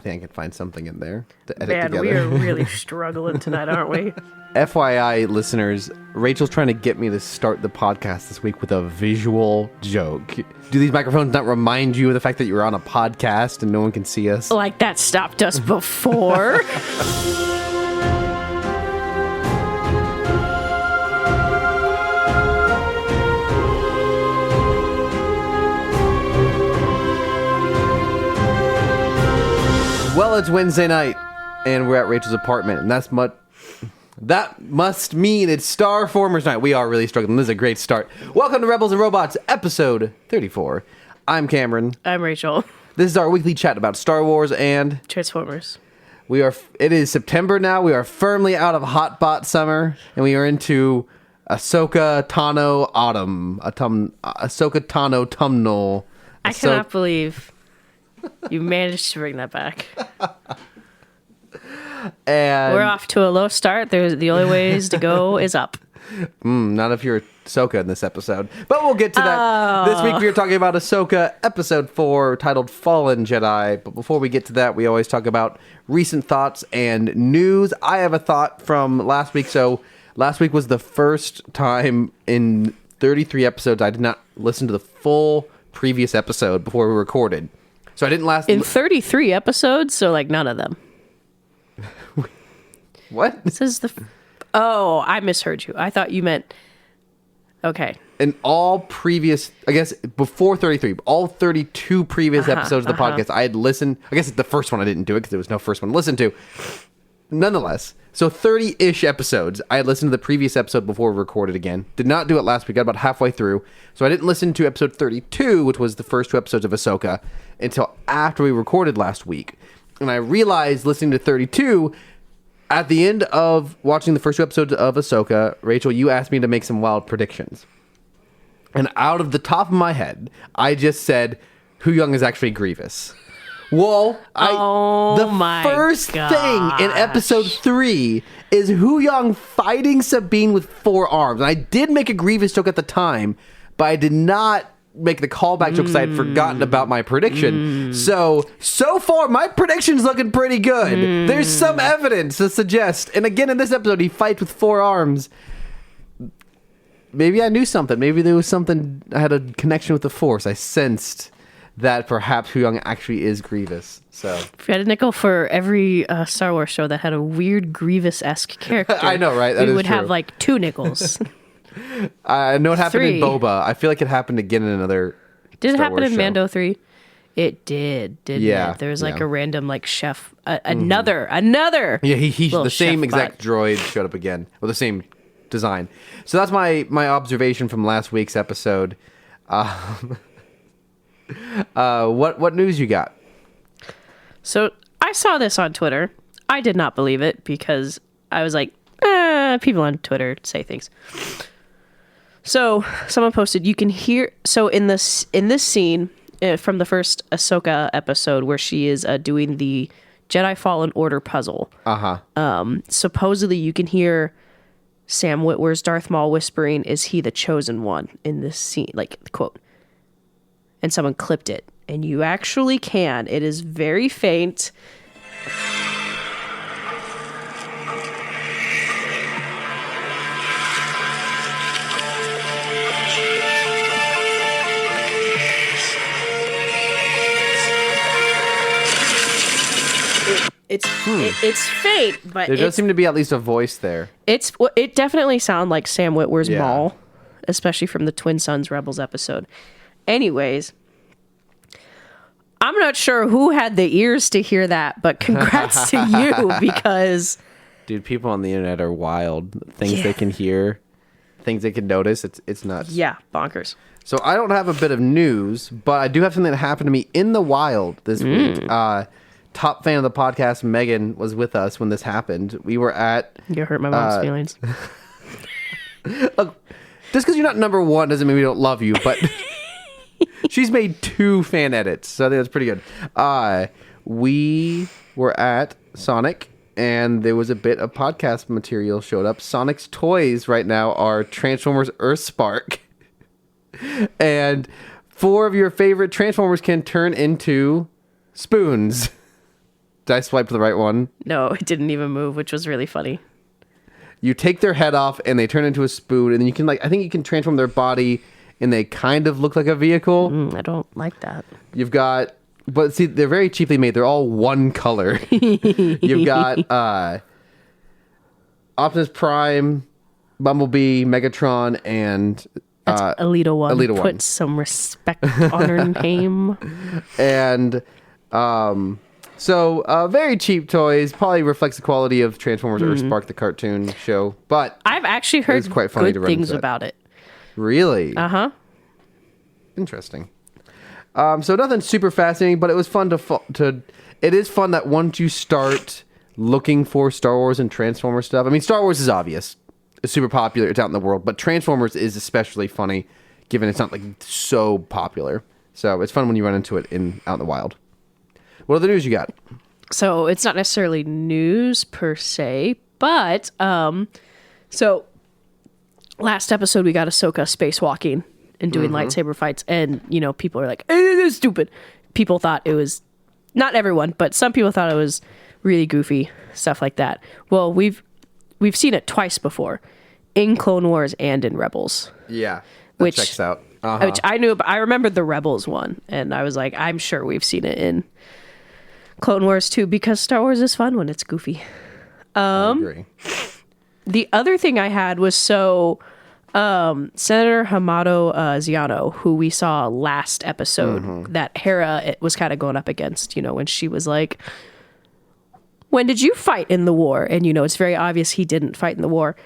think I can find something in there to edit Man, together. we are really struggling tonight, aren't we? FYI, listeners, Rachel's trying to get me to start the podcast this week with a visual joke. Do these microphones not remind you of the fact that you're on a podcast and no one can see us? Like that stopped us before. Well, it's Wednesday night, and we're at Rachel's apartment, and that must mean it's Starformers night. We are really struggling. This is a great start. Welcome to Rebels and Robots, episode 34. I'm Cameron. I'm Rachel. This is our weekly chat about Star Wars and Transformers. It is September now. We are firmly out of Hotbot summer, and we are into Ahsoka Tano autumn. Ahsoka Tano tumnal. I cannot believe you managed to bring that back. And we're off to a low start. The only ways to go is up. Not if you're Ahsoka in this episode. But we'll get to that. This week we are talking about Ahsoka episode 4 titled Fallen Jedi. But before we get to that, we always talk about recent thoughts and news. I have a thought from last week. So last week was the first time in 33 episodes I did not listen to the full previous episode before we recorded. So I didn't in 33 episodes, so like none of them. What? This is I misheard you. I thought you meant... Okay. In all previous, I guess, before 33, all 32 previous episodes of the podcast, I had listened. I guess the first one I didn't do it because there was no first one to listen to. Nonetheless, so 30-ish episodes, I had listened to the previous episode before we recorded again. Did not do it last week. Got about halfway through. So I didn't listen to episode 32, which was the first 2 episodes of Ahsoka, until after we recorded last week. And I realized listening to 32... At the end of watching the first 2 episodes of Ahsoka, Rachel, you asked me to make some wild predictions. And out of the top of my head, I just said, Hu Young is actually Grievous. Well, the first thing in episode 3 is Hu Young fighting Sabine with 4 arms. And I did make a Grievous joke at the time, but I did not make the callback joke because I had forgotten about my prediction. So far, my prediction's looking pretty good. There's some evidence to suggest. And again, in this episode, he fights with 4 arms. Maybe I knew something. Maybe there was something. I had a connection with the Force. I sensed that perhaps Hu Young actually is Grievous. So if you had a nickel for every Star Wars show that had a weird Grievous-esque character, I know, right? We would have like 2 nickels. I know it happened 3. in Boba. I feel like it happened again in another. Did it Star happen Wars in show. Mando 3? It did, didn't it? There was like a random like chef, another. Yeah, he the same chef exact bot. droid showed up again with the same design. So that's my observation from last week's episode. What news you got? So I saw this on Twitter. I did not believe it because I was like, people on Twitter say things. So someone posted, you can hear. So in this scene from the first Ahsoka episode where she is doing the Jedi Fallen Order puzzle. Supposedly you can hear Sam Witwer's Darth Maul whispering, "Is he the chosen one?" in this scene, like quote. And someone clipped it, and you actually can. It is very faint. It's faint, but There does seem to be at least a voice there. It definitely sounds like Sam Witwer's Maul, especially from the Twin Sons Rebels episode. Anyways, I'm not sure who had the ears to hear that, but congrats to you because... Dude, people on the internet are wild. Things they can hear, things they can notice. It's nuts. Yeah, bonkers. So I don't have a bit of news, but I do have something that happened to me in the wild this week. Top fan of the podcast, Megan, was with us when this happened. We were at... You hurt my mom's feelings. Look, just because you're not number 1 doesn't mean we don't love you, but she's made 2 fan edits, so I think that's pretty good. We were at Sonic, and there was a bit of podcast material showed up. Sonic's toys right now are Transformers Earthspark. And 4 of your favorite Transformers can turn into spoons. Did I swipe the right one? No, it didn't even move, which was really funny. You take their head off and they turn into a spoon, and then you can I think you can transform their body and they kind of look like a vehicle. I don't like that. You've got, but see, they're very cheaply made. They're all one color. You've got Optimus Prime, Bumblebee, Megatron, and That's Alita 1. Alita 1. Put some respect on her name. And so very cheap toys. Probably reflects the quality of Transformers Earthspark, the cartoon show. But I've actually heard quite funny to good run into things that. about it. Really? Uh-huh. Interesting. So nothing super fascinating, but it was fun to. It is fun that once you start looking for Star Wars and Transformers stuff. I mean, Star Wars is obvious. It's super popular. It's out in the world, but Transformers is especially funny, given it's not like so popular. So it's fun when you run into it out in the wild. What other news you got? So it's not necessarily news per se, but so last episode we got Ahsoka spacewalking and doing lightsaber fights, and people are like, "This is stupid." People thought it was, not everyone, but some people thought it was really goofy, stuff like that. Well, we've seen it twice before, in Clone Wars and in Rebels. Yeah, which checks out. Which I knew, but I remembered the Rebels one, and I was like, I'm sure we've seen it in Clone Wars too, because Star Wars is fun when it's goofy. I agree. The other thing I had was Senator Hamato Ziano, who we saw last episode, that Hera was kind of going up against, when she was like, when did you fight in the war? And, it's very obvious he didn't fight in the war.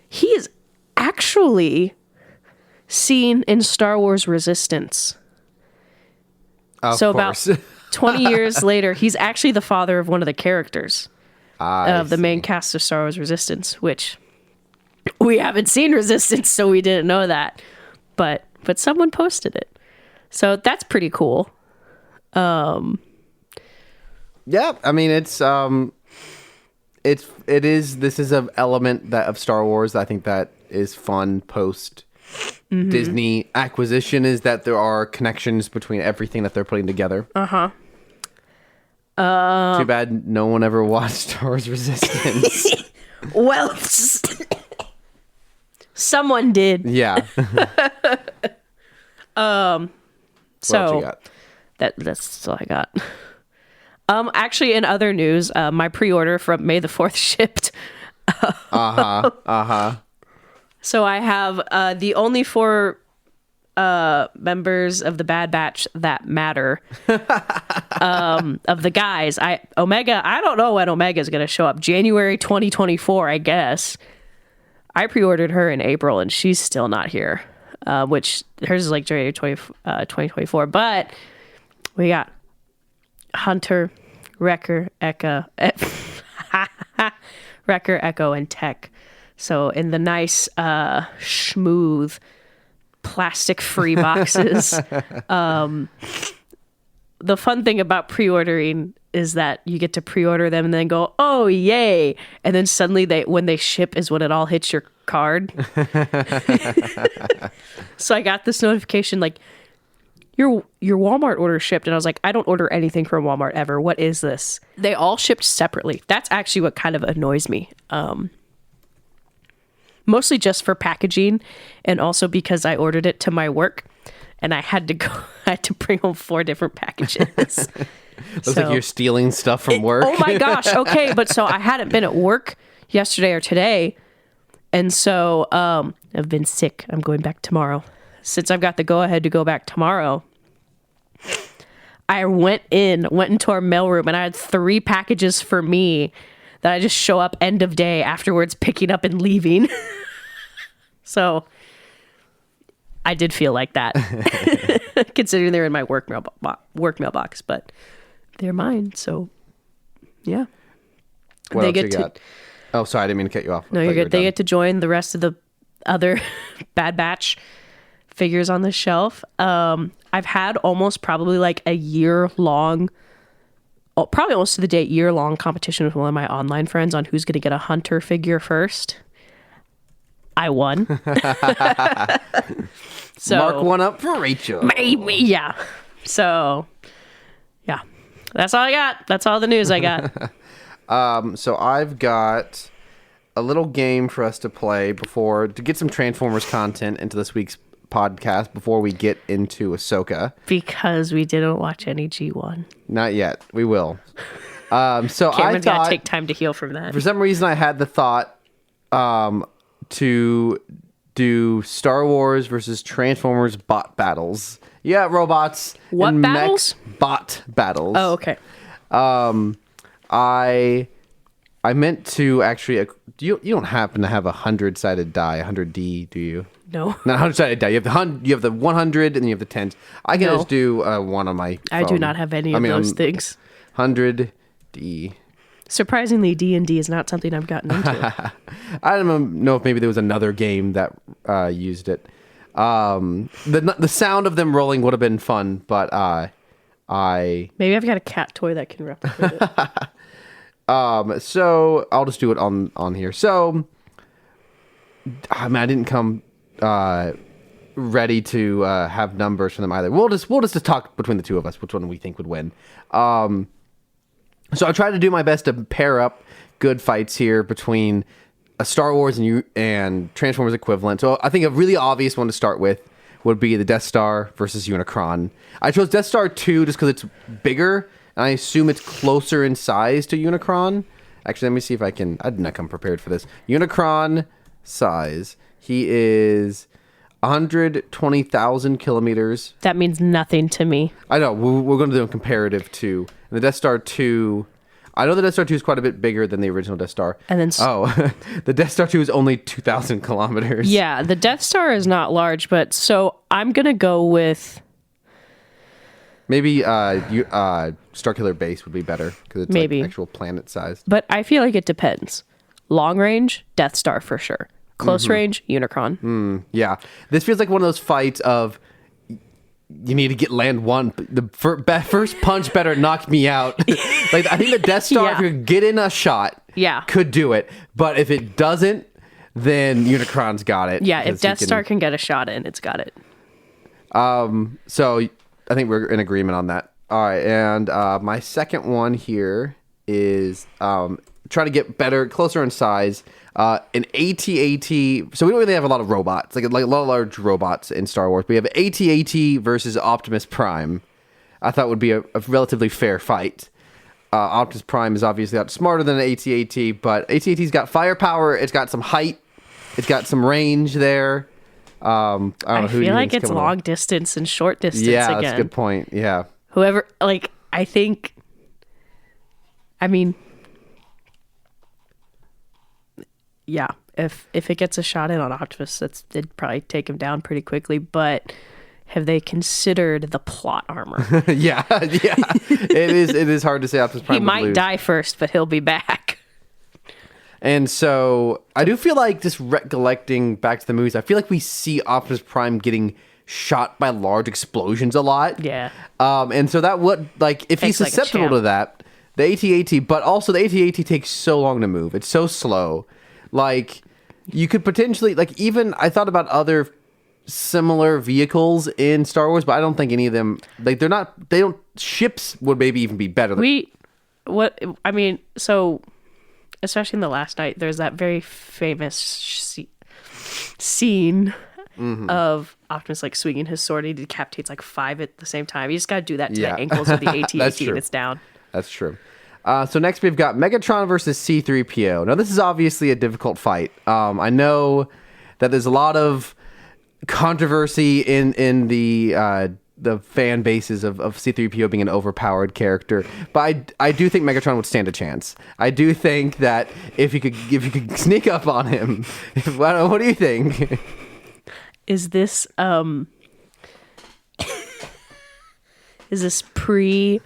He is actually seen in Star Wars Resistance. Of course. About 20 years later, he's actually the father of one of the characters of the main cast of Star Wars Resistance, which we haven't seen Resistance, so we didn't know that. But someone posted it. So that's pretty cool. Yeah, I mean, this is an element of Star Wars that I think that is fun post Disney acquisition, is that there are connections between everything that they're putting together. Too bad no one ever watched Star Wars Resistance. Well, someone did. Yeah. So What else you got? that's all I got. Actually, in other news, my pre-order from May the 4th shipped. So I have the only 4 members of the Bad Batch that matter of the guys. Omega, I don't know when Omega is going to show up. January 2024, I guess. I pre-ordered her in April and she's still not here, which hers is like January 2024. But we got Hunter, Wrecker, Echo, and Tech. So in the nice, smooth, plastic-free boxes. The fun thing about pre-ordering is that you get to pre-order them and then go, oh, yay. And then suddenly when they ship is when it all hits your card. So I got this notification like, your Walmart order shipped. And I was like, I don't order anything from Walmart ever. What is this? They all shipped separately. That's actually what kind of annoys me. Mostly just for packaging, and also because I ordered it to my work and I had to bring home 4 different packages. Looks like you're stealing stuff from work. Oh my gosh. Okay. But so I hadn't been at work yesterday or today. And so I've been sick. I'm going back tomorrow. Since I've got the go ahead to go back tomorrow, I went into our mailroom and I had 3 packages for me that I just show up end of day afterwards, picking up and leaving. So I did feel like that, considering they're in my work mailbox, but they're mine. So yeah. What else you got? Oh, sorry, I didn't mean to cut you off. No, you're good. They get to join the rest of the other Bad Batch figures on the shelf. I've had almost probably like a year-long, probably almost to the date, year-long competition with one of my online friends on who's going to get a Hunter figure first. I won. So Mark one up for Rachel. Maybe, yeah. So, yeah. That's all I got. That's all the news I got. So I've got a little game for us to play to get some Transformers content into this week's podcast before we get into Ahsoka. Because we didn't watch any G1. Not yet. We will. So Cameron's got to take time to heal from that. For some reason, I had the thought to do Star Wars versus Transformers Bot Battles. Yeah, robots. What and battles? Bot Battles. Oh, okay. I meant to actually. You don't happen to have a 100-sided die, 100D, do you? No. Not 100-sided die. You have the 100 and then you have the 10s. I can just do one on my phone. I do not have any of those things. 100D. Surprisingly, D&D is not something I've gotten into. I don't know if maybe there was another game that used it. The sound of them rolling would have been fun, but maybe I've got a cat toy that can replicate it. So I'll just do it on here. So I didn't come ready to have numbers for them either. We'll just talk between the two of us which one we think would win. So I tried to do my best to pair up good fights here between a Star Wars and Transformers equivalent. So I think a really obvious one to start with would be the Death Star versus Unicron. I chose Death Star 2 just because it's bigger, and I assume it's closer in size to Unicron. Actually, let me see if I did not come prepared for this. Unicron size. He is 120,000 kilometers. That means nothing to me. I know. We're going to do a comparative to. And the Death Star 2... I know the Death Star 2 is quite a bit bigger than the original Death Star. And then the Death Star 2 is only 2,000 kilometers. Yeah, the Death Star is not large, but so I'm going to go with... Maybe Starkiller Base would be better because it's maybe like actual planet sized. But I feel like it depends. Long range, Death Star for sure. Close range, Unicron. Yeah. This feels like one of those fights of you need to land one. The first punch better knock me out. Like I think the Death Star, if you could get in a shot, could do it. But if it doesn't, then Unicron's got it. Yeah, if Death Star can get a shot in, it's got it. So I think we're in agreement on that. All right, and my second one here is try to get closer in size. An AT-AT. So we don't really have a lot of robots, like a lot of large robots in Star Wars. We have AT-AT versus Optimus Prime. I thought would be a relatively fair fight. Optimus Prime is obviously out smarter than AT-AT, but AT-AT's got firepower. It's got some height. It's got some range there. I feel like it's long distance and short distance again. Yeah, that's a good point. Yeah. Whoever, I think, yeah, if it gets a shot in on Optimus, it'd probably take him down pretty quickly, but have they considered the plot armor? yeah. It is hard to say Optimus Prime He might die first, but he'll be back. And so I do feel like, just recollecting back to the movies, I feel like we see Optimus Prime getting shot by large explosions a lot. Yeah. And so that would, if he's susceptible to that, the AT-AT, but also the AT-AT takes so long to move. It's so slow. You could potentially, even I thought about other similar vehicles in Star Wars, but I don't think any of them, ships would maybe even be better. So especially in The Last Night, there's that very famous scene of Optimus swinging his sword. He decapitates 5 at the same time. You just got to do that to the ankles of the AT-AT and it's down. That's true. So next we've got Megatron versus C-3PO. Now this is obviously a difficult fight. I know that there's a lot of controversy in the fan bases of C-3PO being an overpowered character, but I do think Megatron would stand a chance. I do think that if you could sneak up on him, what do you think? Is this pre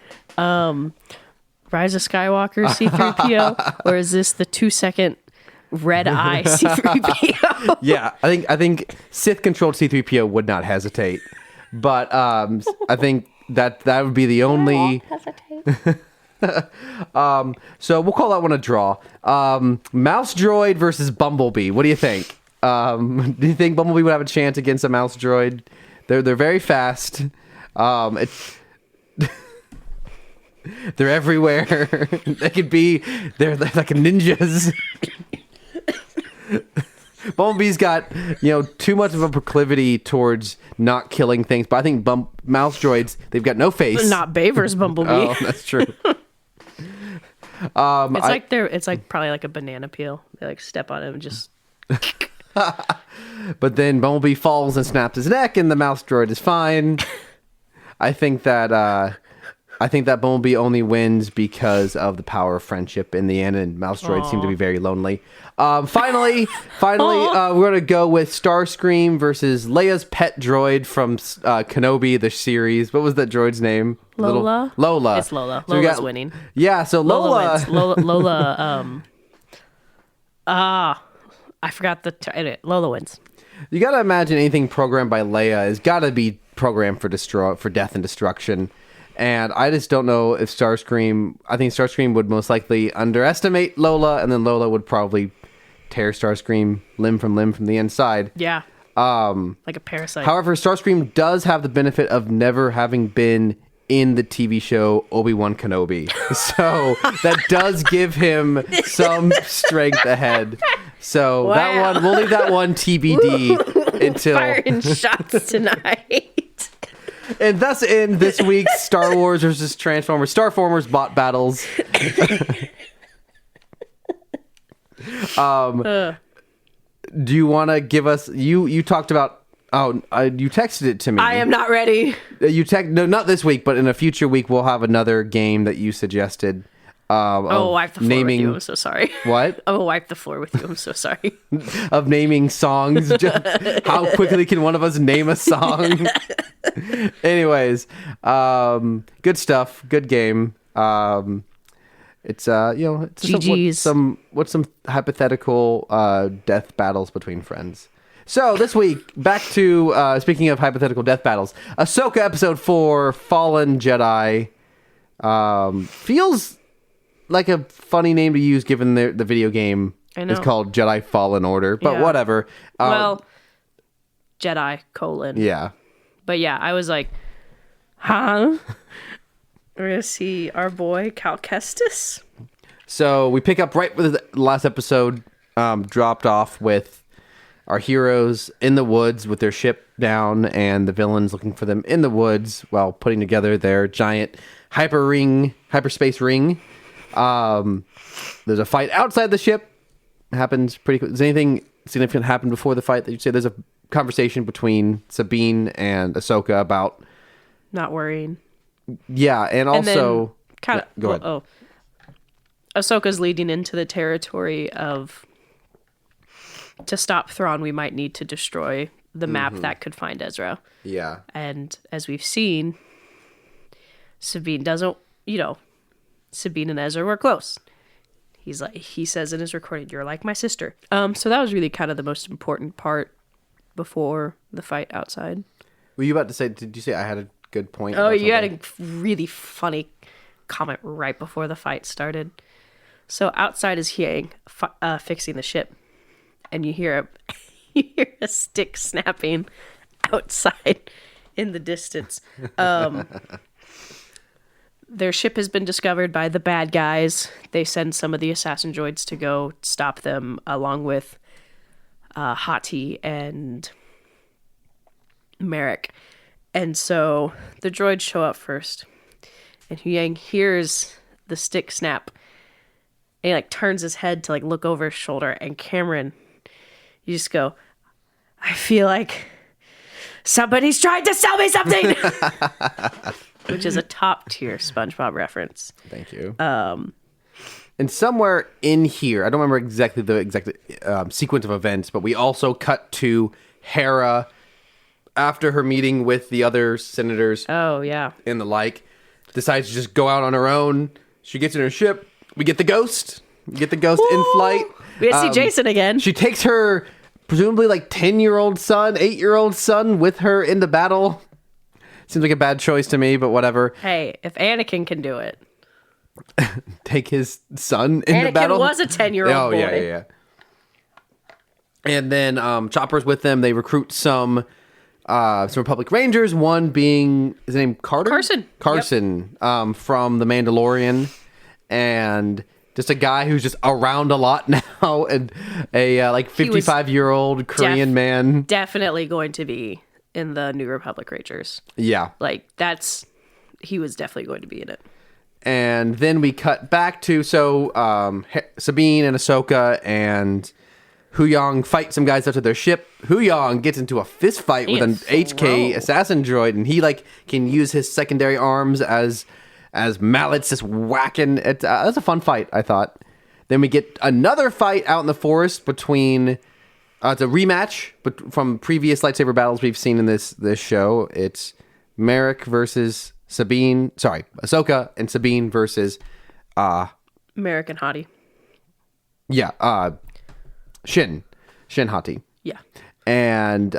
Rise of Skywalker C-3PO, or is this the 2-second red eye C-3PO? Yeah, I think Sith controlled C-3PO would not hesitate, but I think that would be the only. So we'll call that one a draw. Mouse droid versus Bumblebee. What do you think? Do you think Bumblebee would have a chance against a mouse droid? They're very fast. They're everywhere. They're like ninjas. Bumblebee's got, too much of a proclivity towards not killing things, but I think mouse droids, they've got no face. Not Baver's Bumblebee. Oh, that's true. It's like probably like a banana peel. They like step on him and just. But then Bumblebee falls and snaps his neck, and the mouse droid is fine. I think that Bumblebee only wins because of the power of friendship in the end, and mouse droids seem to be very lonely. Finally, we're gonna go with Starscream versus Leia's pet droid from Kenobi, the series. What was that droid's name? Lola. Lola. It's Lola. So Lola's winning. Yeah, so Lola wins. Lola. I forgot Lola wins. You gotta imagine anything programmed by Leia has gotta be programmed for death and destruction. And I just don't know if Starscream... I think Starscream would most likely underestimate Lola, and then Lola would probably tear Starscream limb from the inside. Yeah. Like a parasite. However, Starscream does have the benefit of never having been in the TV show Obi-Wan Kenobi. So that does give him some strength ahead. So that one, we'll leave that one TBD until... Firing shots tonight. And thus in this week's Star Wars versus Starformers Bot Battles. Do you want to give us... You talked about... you texted it to me. I am not ready. No, not this week, but in a future week, we'll have another game that you suggested. Wipe the floor with you. I'm so sorry. What? I will wipe the floor with you. I'm so sorry. Of naming songs. How quickly can one of us name a song? Anyways, good stuff. Good game. It's it's GG's. some hypothetical death battles between friends. So this week, back to speaking of hypothetical death battles, Ahsoka episode 4, Fallen Jedi, feels like a funny name to use given the video game is called Jedi Fallen Order, but whatever. Jedi : Yeah. But yeah, I was like, huh? We're gonna see our boy Cal Kestis. So we pick up right where the last episode dropped off with our heroes in the woods with their ship down and the villains looking for them in the woods while putting together their giant hyperspace ring. There's a fight outside the ship. Happens pretty quick. Does anything significant happen before the fight that you'd say? There's a conversation between Sabine and Ahsoka about not worrying. Yeah, and also go ahead. Ahsoka's leading into the territory of, to stop Thrawn, we might need to destroy the map that could find Ezra. Yeah. And as we've seen, Sabine doesn't, Sabine and Ezra were close. He says in his recording, "You're like my sister." So that was really kind of the most important part before the fight outside. Were you about to say, did you say I had a good point? Oh, you had a really funny comment right before the fight started. So outside is Yang fixing the ship, and you hear a stick snapping outside in the distance. Their ship has been discovered by the bad guys. They send some of the assassin droids to go stop them, along with Hati and Merrick. And so the droids show up first, and Huyang hears the stick snap, and he turns his head to look over his shoulder. And Cameron, you just go, "I feel like somebody's trying to sell me something," which is a top tier SpongeBob reference. Thank you. And somewhere in here, I don't remember exactly the exact sequence of events, but we also cut to Hera after her meeting with the other senators. Oh, yeah. And the like, decides to just go out on her own. She gets in her ship. We get the ghost. We get the ghost in flight. We get to see Jason again. She takes her presumably 10-year-old son, 8-year-old son with her into battle. Seems like a bad choice to me, but whatever. Hey, if Anakin can do it. Take his son into battle? Anakin was a 10-year-old boy. Yeah. And then Chopper's with them. They recruit some some Republic Rangers. One being, is his name Carter? Carson. Carson, from The Mandalorian, and just a guy who's just around a lot now, and a 55-year-old Korean man. Definitely going to be in the New Republic Rangers. Yeah, he was definitely going to be in it. And then we cut back to Sabine and Ahsoka and Huyang fight some guys up to their ship. Huyang gets into a fist fight with an HK assassin droid, and he can use his secondary arms as mallets, just whacking. That's a fun fight, I thought. Then we get another fight out in the forest between. It's a rematch from previous lightsaber battles we've seen in this show. It's Merrick versus Sabine. Sorry, Ahsoka and Sabine versus Merrick and Hottie. Yeah, Shin Hati. Yeah. And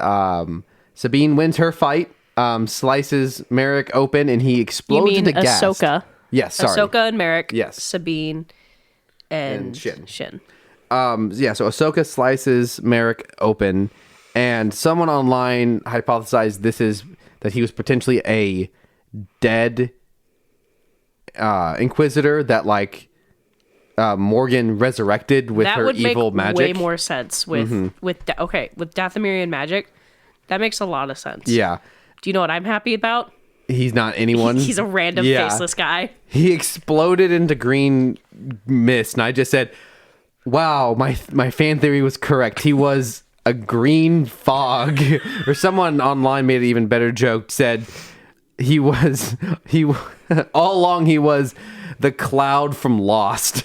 Sabine wins her fight, slices Merrick open, and he explodes into gas. Ahsoka. Yes, sorry. Ahsoka and Merrick. Yes. Sabine and Shin. So Ahsoka slices Merrick open, and someone online hypothesized that he was potentially a dead Inquisitor that Morgan resurrected with her evil magic. Way more sense with Dathomirian magic. That makes a lot of sense. Yeah. Do you know what I'm happy about? He's not anyone. He's a random faceless guy. He exploded into green mist, and I just said, "Wow, my fan theory was correct. He was a green fog." Or someone online made an even better joke. Said he all along he was the cloud from Lost.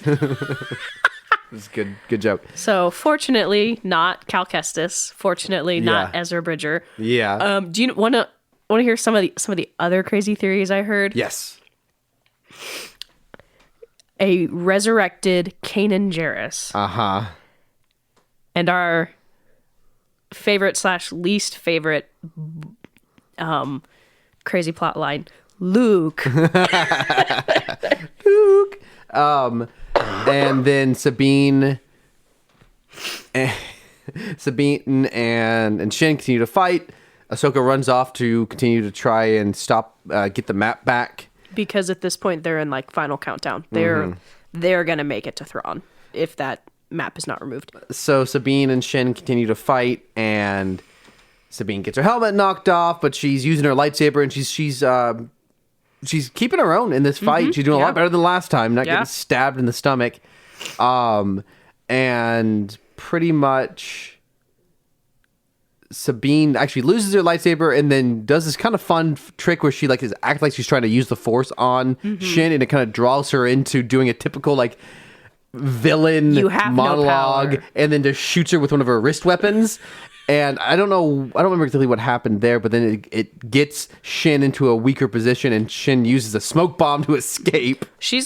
It's a good joke. So fortunately, not Cal Kestis. Fortunately, not Ezra Bridger. Yeah. Do you want to hear some of the other crazy theories I heard? Yes. A resurrected Kanan Jarrus. Uh-huh. And our favorite / least favorite crazy plot line, Luke. Luke. And then Sabine and Shin continue to fight. Ahsoka runs off to continue to try and get the map back. Because at this point they're in final countdown. They're gonna make it to Thrawn if that map is not removed. So Sabine and Shin continue to fight, and Sabine gets her helmet knocked off, but she's using her lightsaber, and she's keeping her own in this fight. She's doing a lot better than last time, not getting stabbed in the stomach. And pretty much Sabine actually loses her lightsaber and then does this kind of fun trick where she acts like she's trying to use the Force on Shin, and it kind of draws her into doing a typical villain monologue, and then just shoots her with one of her wrist weapons. And I don't remember exactly what happened there, but then it gets Shin into a weaker position, and Shin uses a smoke bomb to escape. She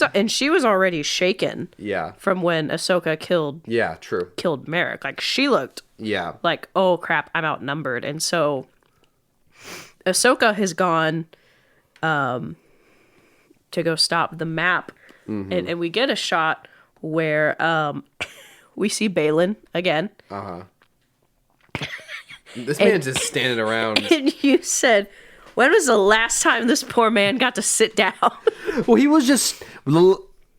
was already shaken. Yeah. From when Ahsoka killed Merrick. She looked oh crap, I'm outnumbered. And so Ahsoka has gone to go stop the map. And we get a shot where we see Balin again. Uh-huh. This man's just standing around. And you said, when was the last time this poor man got to sit down? Well, he was just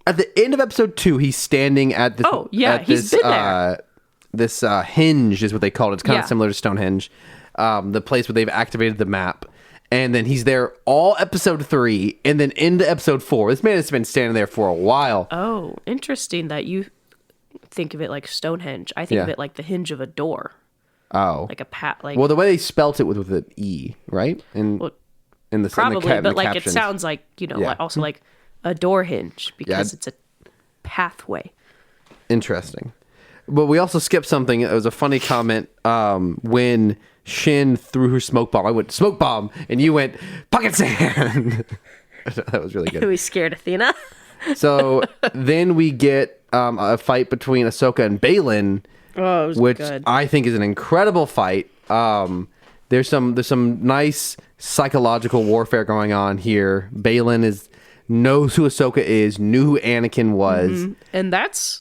at the end of episode 2. He's standing at this. Oh yeah, he's been there. This hinge is what they call it. It's kind of similar to Stonehenge, the place where they've activated the map. And then he's there all episode 3, and then into episode 4. This man has been standing there for a while. Oh, interesting that you think of it like Stonehenge. I think of it like the hinge of a door. Oh, like a well, the way they spelt it with an E, right? In the probably, in the but captions. It sounds like also like a door hinge because it's a pathway. Interesting, but we also skipped something. It was a funny comment when Shin threw her smoke bomb. I went smoke bomb, and you went pocket sand. That was really good. We scared Athena. So then we get a fight between Ahsoka and Balin. Oh, it was which good. I think is an incredible fight. There's some nice psychological warfare going on here. Balin knows who Ahsoka is, knew who Anakin was, and that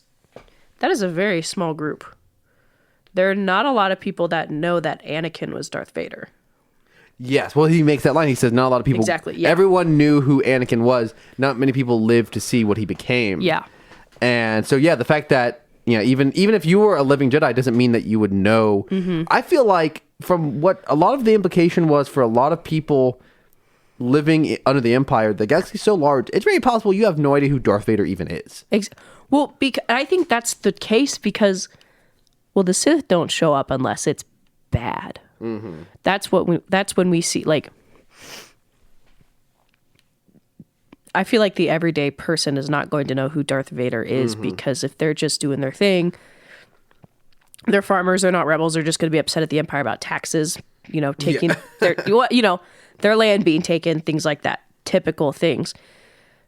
is a very small group. There are not a lot of people that know that Anakin was Darth Vader. Yes, well, he makes that line. He says, not a lot of people... Exactly, yeah. Everyone knew who Anakin was. Not many people lived to see what he became. Yeah. And so, yeah, the fact that, even if you were a living Jedi doesn't mean that you would know. I feel like from what a lot of the implication was for a lot of people living under the Empire, the galaxy is so large, it's very possible you have no idea who Darth Vader even is. Well, I think that's the case because, the Sith don't show up unless it's bad. That's when we see, like, I feel like the everyday person is not going to know who Darth Vader is because if they're just doing their thing, they're farmers, they're not rebels, they're just going to be upset at the Empire about taxes, taking their land being taken, things like that, typical things.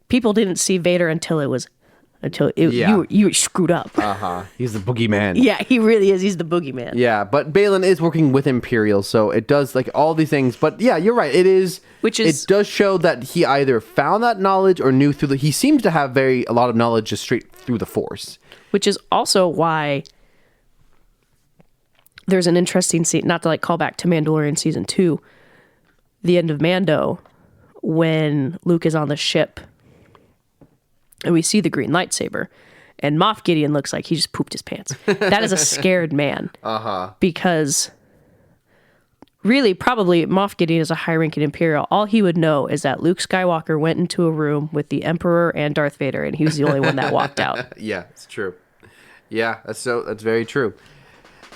People didn't see Vader until you were screwed up. He's the boogeyman. Yeah, he really is. He's the boogeyman. Yeah, but Baylan is working with Imperial, so it does like all these things. But yeah, you're right. It does show that he either found that knowledge or knew he seems to have a lot of knowledge just straight through the Force. Which is also why there's an interesting scene, not to like call back to Mandalorian season 2, the end of Mando, when Luke is on the ship and we see the green lightsaber, and Moff Gideon looks like he just pooped his pants. That is a scared man. Because really, probably Moff Gideon is a high-ranking Imperial. All he would know is that Luke Skywalker went into a room with the Emperor and Darth Vader, and he was the only one that walked out. Yeah, it's true. Yeah, that's very true.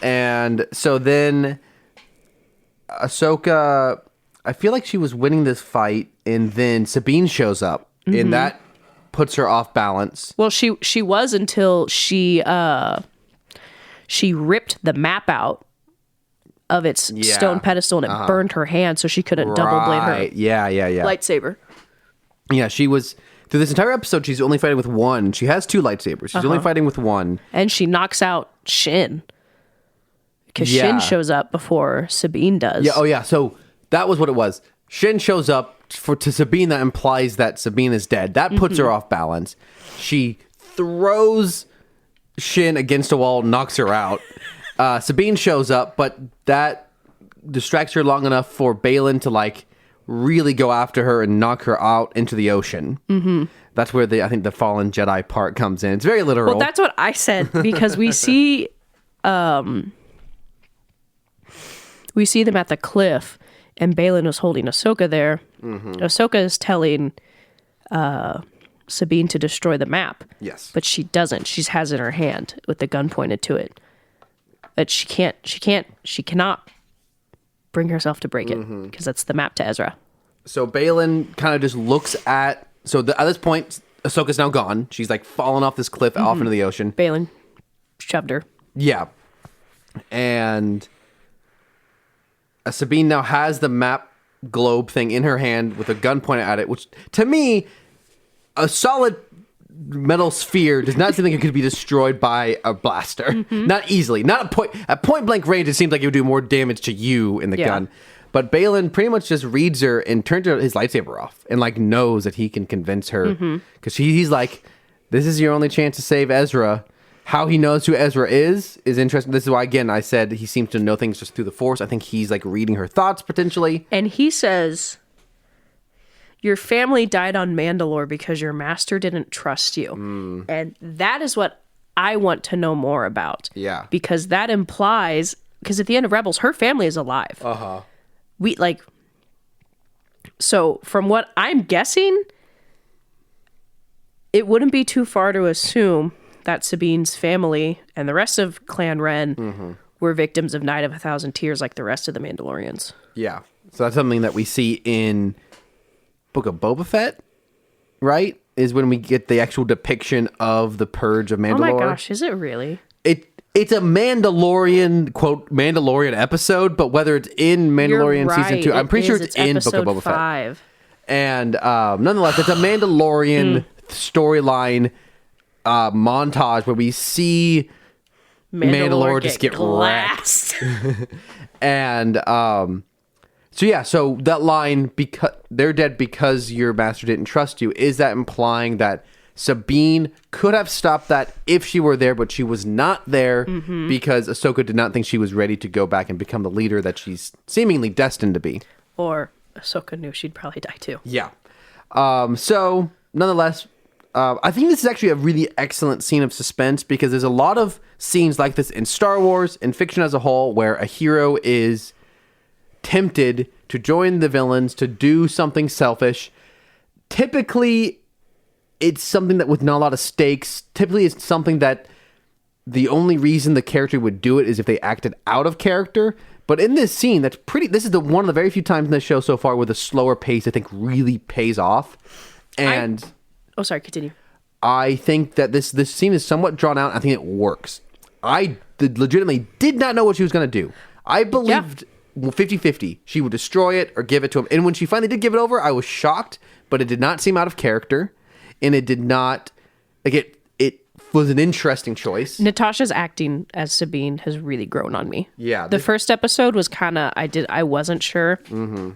And so then Ahsoka, I feel like she was winning this fight, and then Sabine shows up, and that puts her off balance. Well, she was until she ripped the map out of its stone pedestal, and it burned her hand, so she couldn't double blade her lightsaber. Yeah, she was... Through this entire episode, she's only fighting with one. She has two lightsabers. She's only fighting with one. And she knocks out Shin. Because Shin shows up before Sabine does. Yeah. Oh, yeah. So that was what it was. Shin shows up to Sabine. That implies that Sabine is dead. That puts her off balance. She throws Shin against a wall, knocks her out. Sabine shows up, but that distracts her long enough for Baylan to really go after her and knock her out into the ocean. That's where I think the fallen Jedi part comes in. It's very literal. Well, that's what I said, because we see them at the cliff, and Baylan was holding Ahsoka there. Ahsoka is telling Sabine to destroy the map. Yes. But she doesn't. She has it in her hand with the gun pointed to it. But she cannot bring herself to break it, because that's the map to Ezra. So Baylan kind of just looks at... So at this point, Ahsoka's now gone. She's fallen off this cliff off into the ocean. Baylan shoved her. Yeah. And Sabine now has the map globe thing in her hand with a gun pointed at it, which to me, a solid metal sphere does not seem like it could be destroyed by a blaster. Not easily. Not at point blank range, it seems like it would do more damage to you in the gun. But Baylan pretty much just reads her and turns his lightsaber off and knows that he can convince her, because he's like, this is your only chance to save Ezra. How he knows who Ezra is interesting. This is why, again, I said he seems to know things just through the Force. I think he's reading her thoughts potentially. And he says, your family died on Mandalore because your master didn't trust you. And that is what I want to know more about. Yeah. Because that implies, because at the end of Rebels, her family is alive. So from what I'm guessing, it wouldn't be too far to assume that Sabine's family and the rest of Clan Ren were victims of Night of a Thousand Tears like the rest of the Mandalorians. Yeah. So that's something that we see in Book of Boba Fett, right? Is when we get the actual depiction of the Purge of Mandalore. Oh my gosh, is it really? It's a Mandalorian, quote, Mandalorian episode, but whether it's in Mandalorian Season 2, I'm pretty sure it's in Book of Boba 5. Fett. And nonetheless, it's a Mandalorian storyline montage where we see Mandalore just get wrecked. And so that line, because they're dead because your master didn't trust you, is that implying that Sabine could have stopped that if she were there, but she was not there because Ahsoka did not think she was ready to go back and become the leader that she's seemingly destined to be? Or Ahsoka knew she'd probably die too. Yeah. So, nonetheless, I think this is actually a really excellent scene of suspense because there's a lot of scenes like this in Star Wars, in fiction as a whole, where a hero is tempted to join the villains, to do something selfish. Typically, it's something that with not a lot of stakes. Typically, it's something that the only reason the character would do it is if they acted out of character. But in this scene, this is one of the very few times in the show so far where the slower pace, I think, really pays off. And oh, sorry, continue. I think that this scene is somewhat drawn out. I think it works. I legitimately did not know what she was going to do. I believed 50-50. She would destroy it or give it to him. And when she finally did give it over, I was shocked, but it did not seem out of character. And it did not, like, it was an interesting choice. Natasha's acting as Sabine has really grown on me. Yeah. The first episode was kind of, I wasn't sure. Mm-hmm.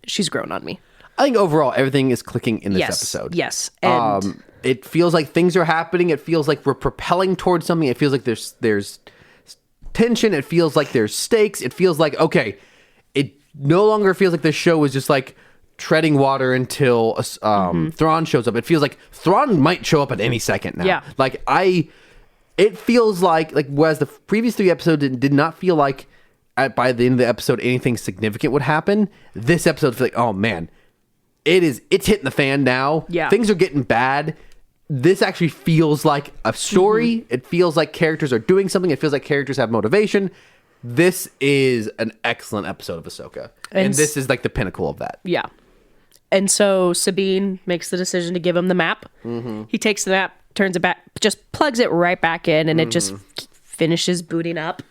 She's grown on me. I think overall everything is clicking in this episode. Yes. And it feels like things are happening. It feels like we're propelling towards something. It feels like there's tension. It feels like there's stakes. It feels like, okay, it no longer feels like this show is just like treading water until Thrawn shows up. It feels like Thrawn might show up at any second now. Yeah. Like it feels like whereas the previous 3 episodes did not feel like by the end of the episode anything significant would happen. This episode feels like, oh man, it's hitting the fan now. Yeah. Things are getting bad. This actually feels like a story. Mm-hmm. It feels like characters are doing something. It feels like characters have motivation. This is an excellent episode of Ahsoka. And this is like the pinnacle of that. Yeah. And so Sabine makes the decision to give him the map. Mm-hmm. He takes the map, turns it back, just plugs it right back in, and it just finishes booting up.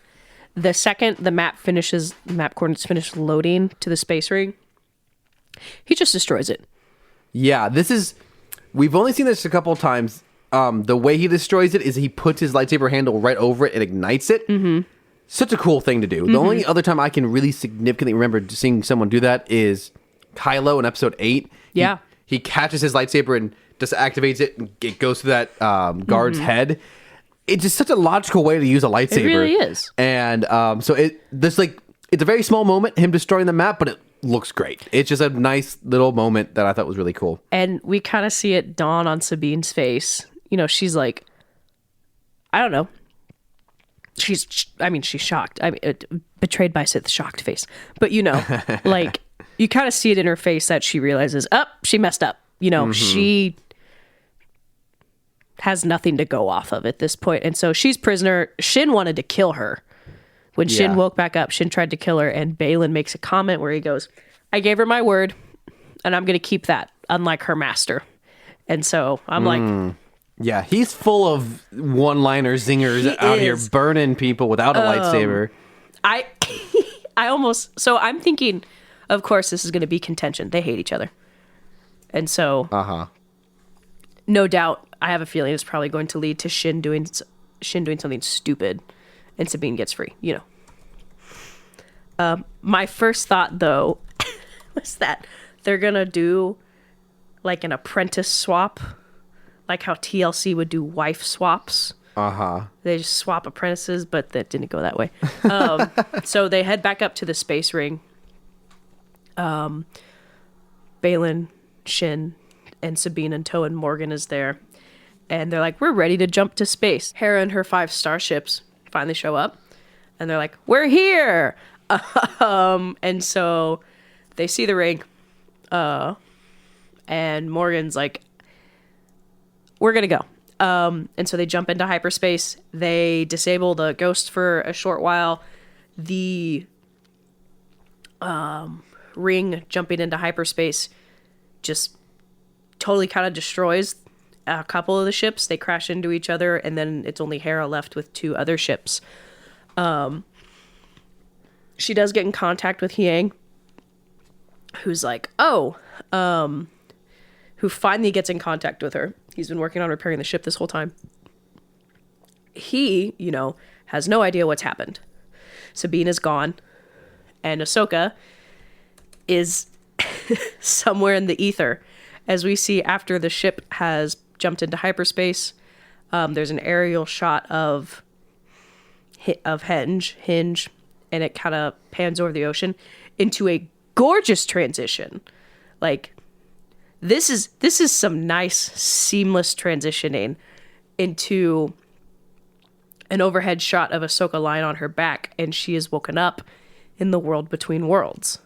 The second the map coordinates finish loading to the space ring, he just destroys it. Yeah, we've only seen this a couple of times. The way he destroys it is he puts his lightsaber handle right over it and ignites it. Mm-hmm. Such a cool thing to do. Mm-hmm. The only other time I can really significantly remember seeing someone do that is Kylo in episode 8. Yeah. He catches his lightsaber and just activates it and it goes through that guard's head. It's just such a logical way to use a lightsaber. It really is. And so it's a very small moment, him destroying the map, but it looks great. It's just a nice little moment that I thought was really cool. And we kind of see it dawn on Sabine's face. You know, she's like, I don't know. She's shocked. Betrayed by Sith, shocked face. But, you know, like, you kind of see it in her face that she realizes, she messed up. You know, she has nothing to go off of at this point. And so she's prisoner. Shin wanted to kill her. When Shin woke back up, Shin tried to kill her, and Balin makes a comment where he goes, I gave her my word, and I'm going to keep that, unlike her master. And so I'm like... Yeah, he's full of one-liner zingers out here burning people without a lightsaber. So I'm thinking, of course, this is going to be contention. They hate each other. And so, no doubt, I have a feeling it's probably going to lead to Shin doing something stupid, and Sabine gets free, you know. My first thought, though, was that they're going to do like an apprentice swap, like how TLC would do wife swaps. They just swap apprentices, but that didn't go that way. So they head back up to the space ring. Balin, Shin, and Sabine and Toa and Morgan is there. And they're like, we're ready to jump to space. Hera and her 5 starships finally show up. And they're like, we're here! And so they see the ring. And Morgan's like, we're going to go. And so they jump into hyperspace. They disable the ghost for a short while. The ring jumping into hyperspace just totally kind of destroys a couple of the ships. They crash into each other, and then it's only Hera left with 2 other ships. She does get in contact with Hiang, who's like, who finally gets in contact with her. He's been working on repairing the ship this whole time. He, you know, has no idea what's happened. Sabine is gone, and Ahsoka is somewhere in the ether. As we see after the ship has jumped into hyperspace, there's an aerial shot of Hinge, and it kind of pans over the ocean into a gorgeous transition. Like, this is some nice seamless transitioning into an overhead shot of Ahsoka lying on her back, and she is woken up in the world between worlds.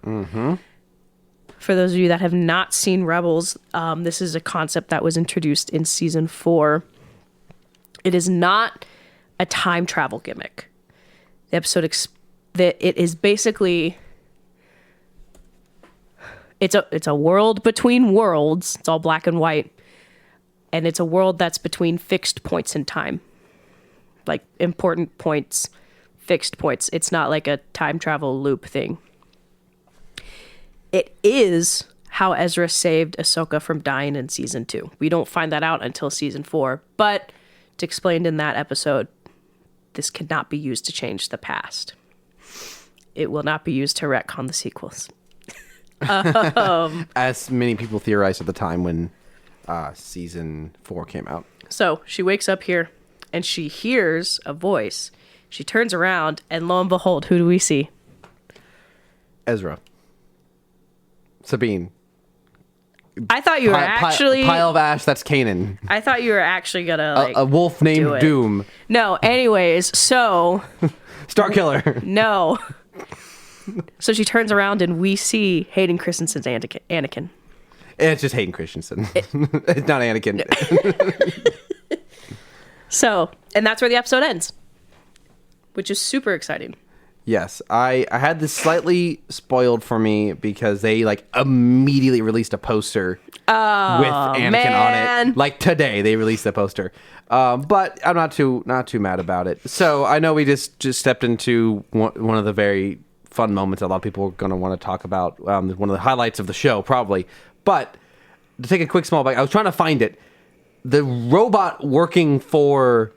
Mm-hmm. For those of you that have not seen Rebels, this is a concept that was introduced in season 4. It is not a time travel gimmick. The episode it is basically it's a world between worlds. It's all black and white, and it's a world that's between fixed points in time, like important points, fixed points. It's not like a time travel loop thing. It is how Ezra saved Ahsoka from dying in season 2. We don't find that out until season 4, but it's explained in that episode. This cannot be used to change the past. It will not be used to retcon the sequels. As many people theorized at the time when season 4 came out. So she wakes up here and she hears a voice. She turns around and lo and behold, who do we see? Ezra. Sabine. I thought you were actually... Pile of ash, that's Kanan. I thought you were actually gonna, like... A wolf named Doom. No, anyways, so... Starkiller. No. So she turns around and we see Hayden Christensen's Anakin. It's just Hayden Christensen. It's not Anakin. So, and that's where the episode ends. Which is super exciting. Yes, I had this slightly spoiled for me because they like immediately released a poster with Anakin on it. Like today, they released the poster. But I'm not too mad about it. So I know we just stepped into one of the very fun moments that a lot of people are going to want to talk about. One of the highlights of the show, probably. But to take a quick small break, I was trying to find it. The robot working for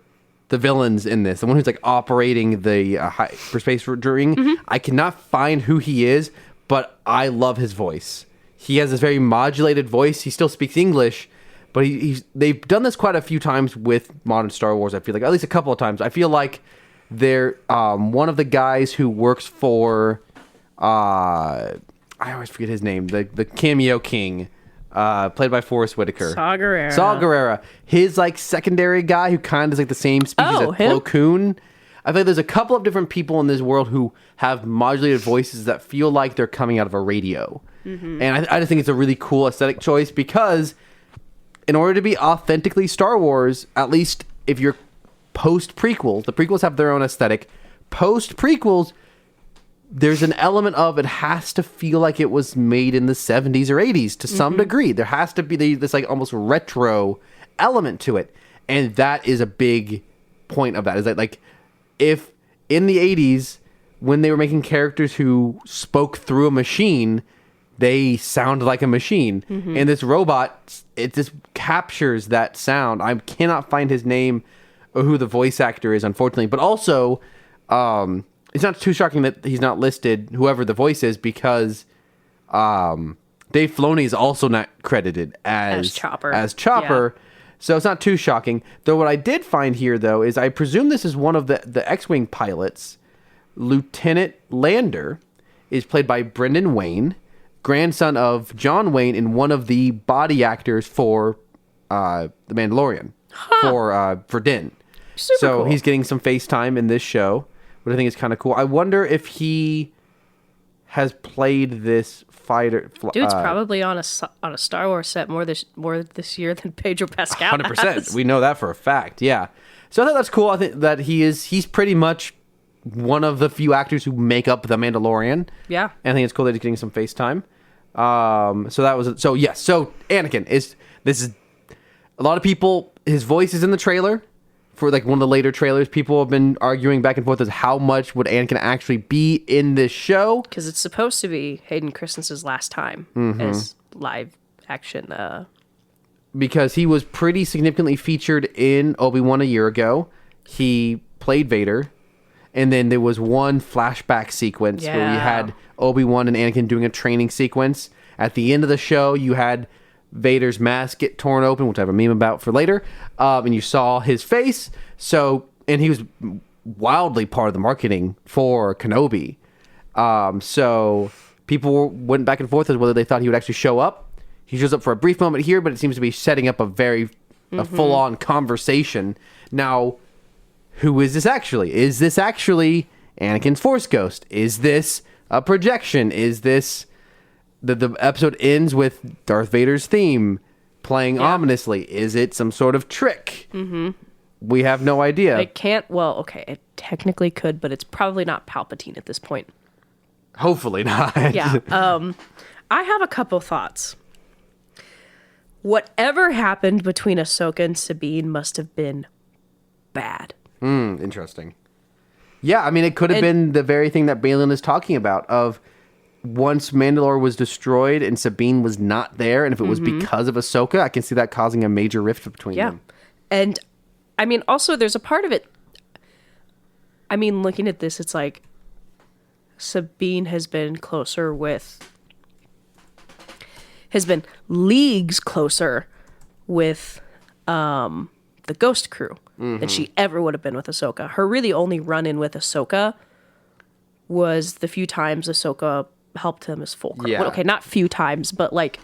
the villains in this, the one who's like operating the hyperspace ring, I cannot find who he is, but I love his voice. He has this very modulated voice. He still speaks English, but they've done this quite a few times with modern Star Wars. I feel like at least a couple of times. I feel like they're one of the guys who works for I always forget his name, the cameo king. Played by Forrest Whitaker. Saw Gerrera. His like secondary guy who kind of is like the same species as Plo Koon. I feel like there's a couple of different people in this world who have modulated voices that feel like they're coming out of a radio. Mm-hmm. And I just think it's a really cool aesthetic choice because in order to be authentically Star Wars, at least if you're post-prequels, the prequels have their own aesthetic. Post-prequels, there's an element of it has to feel like it was made in the 70s or 80s to some degree. There has to be this like almost retro element to it. And that is a big point of that. Is that like if in the 80s when they were making characters who spoke through a machine, they sound like a machine. And this robot, it just captures that sound. I cannot find his name or who the voice actor is, unfortunately. But also, it's not too shocking that he's not listed, whoever the voice is, because Dave Filoni is also not credited as Chopper. Yeah. So it's not too shocking. Though what I did find here, though, is I presume this is one of the X-Wing pilots. Lieutenant Lander is played by Brendan Wayne, grandson of John Wayne and one of the body actors for The Mandalorian, for Din. Super cool. He's getting some FaceTime in this show, which I think is kind of cool. I wonder if he has played this fighter. Dude's probably on a Star Wars set more this year than Pedro Pascal. 100%. We know that for a fact. Yeah. So I think that's cool. I think that he's pretty much one of the few actors who make up The Mandalorian. Yeah. And I think it's cool that he's getting some FaceTime. So Anakin is a lot of people. His voice is in the trailer. For like one of the later trailers, people have been arguing back and forth as how much would Anakin actually be in this show. Because it's supposed to be Hayden Christensen's last time as live action. Because he was pretty significantly featured in Obi-Wan a year ago. He played Vader. And then there was one flashback sequence where we had Obi-Wan and Anakin doing a training sequence. At the end of the show, you had Vader's mask get torn open, which I have a meme about for later, and you saw his face. And he was wildly part of the marketing for Kenobi. So People went back and forth as whether they thought he would actually show up. He shows up for a brief moment here, but it seems to be setting up a full-on conversation. Now, who is this actually? Is this actually Anakin's Force Ghost? Is this a projection? Is this... The episode ends with Darth Vader's theme playing ominously. Is it some sort of trick? Mm-hmm. We have no idea. It can't... Well, okay, it technically could, but it's probably not Palpatine at this point. Hopefully not. Yeah. I have a couple thoughts. Whatever happened between Ahsoka and Sabine must have been bad. Interesting. Yeah, I mean, it could have been the very thing that Balin is talking about of once Mandalore was destroyed and Sabine was not there, and if it was because of Ahsoka, I can see that causing a major rift between them. And, I mean, also, there's a part of it... I mean, looking at this, it's like Sabine has been leagues closer with the Ghost crew than she ever would have been with Ahsoka. Her really only run-in with Ahsoka was the few times Ahsoka helped them as Fulcrum. Yeah. Well, okay, not few times, but like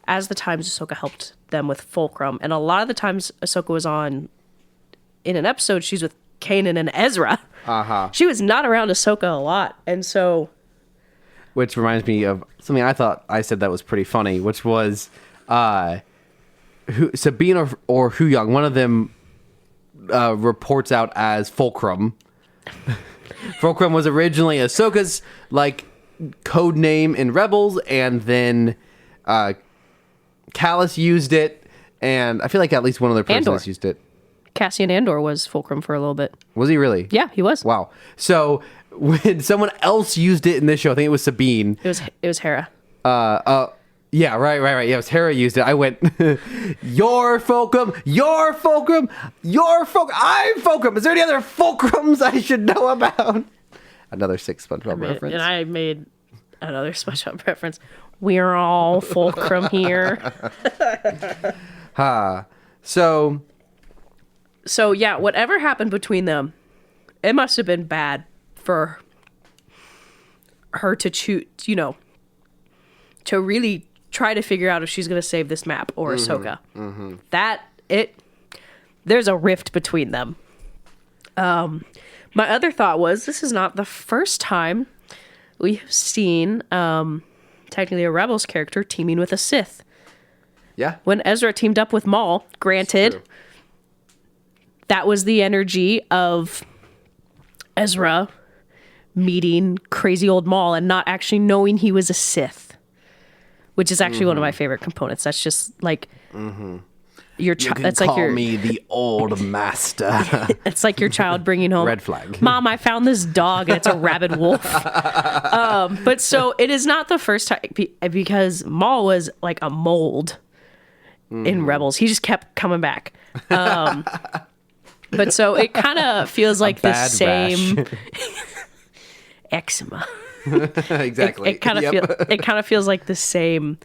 as the times Ahsoka helped them with Fulcrum. And a lot of the times Ahsoka was on in an episode, she's with Kanan and Ezra. She was not around Ahsoka a lot. And so... Which reminds me of something I thought I said that was pretty funny, which was Sabine or Hu Young, one of them reports out as Fulcrum. Fulcrum was originally Ahsoka's like code name in Rebels, and then Callus used it, and I feel like at least one other person has used it. Cassian Andor was Fulcrum for a little bit. Was he really? Yeah, he was. Wow. So when someone else used it in this show, I think it was Sabine. It was Hera. Yeah, right. Yeah, it was Hera used it. I went, you're Fulcrum, I'm Fulcrum. Is there any other Fulcrums I should know about? Another 6 SpongeBob reference. And I made another SpongeBob reference. We're all Fulcrum here. So yeah, whatever happened between them, it must have been bad for her to choose, to really try to figure out if she's going to save this map or Ahsoka. There's a rift between them. My other thought was, this is not the first time we have seen technically a Rebels character teaming with a Sith. Yeah. When Ezra teamed up with Maul, granted, that was the energy of Ezra meeting crazy old Maul and not actually knowing he was a Sith, which is actually one of my favorite components. That's just like You can call me the old master. It's like your child bringing home red flag. Mom, I found this dog and it's a rabid wolf. But so it is not the first time because Maul was like a mold in Rebels. He just kept coming back. But so it kind of feels like the same eczema. Exactly. It kind of feels like the same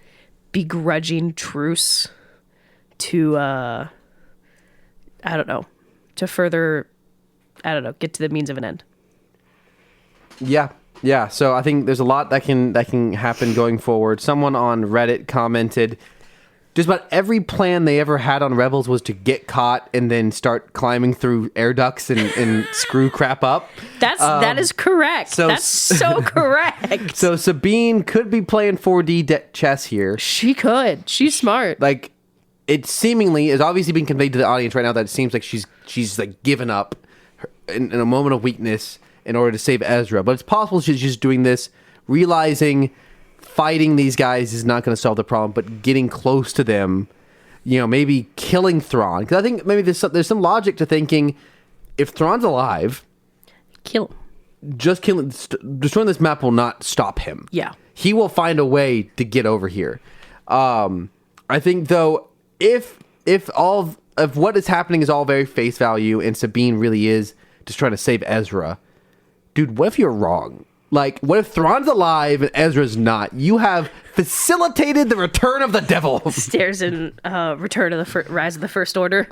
begrudging truce to to further get to the means of an end. Yeah. So I think there's a lot that can happen going forward. Someone on Reddit commented, just about every plan they ever had on Rebels was to get caught and then start climbing through air ducts and screw crap up. That is correct. That's so correct. So Sabine could be playing 4D chess here. She could. She's smart. Like, it seemingly is obviously being conveyed to the audience right now that it seems like she's like given up in a moment of weakness in order to save Ezra. But it's possible she's just doing this, realizing fighting these guys is not going to solve the problem, but getting close to them, maybe killing Thrawn. Because I think maybe there's some logic to thinking if Thrawn's alive, kill him. Just killing, destroying this map will not stop him. Yeah. He will find a way to get over here. I think, though, if all of what is happening is all very face value and Sabine really is just trying to save Ezra, dude, what if you're wrong? Like, what if Thrawn's alive and Ezra's not? You have facilitated the return of the devil. Stares in Return of the Rise of the First Order.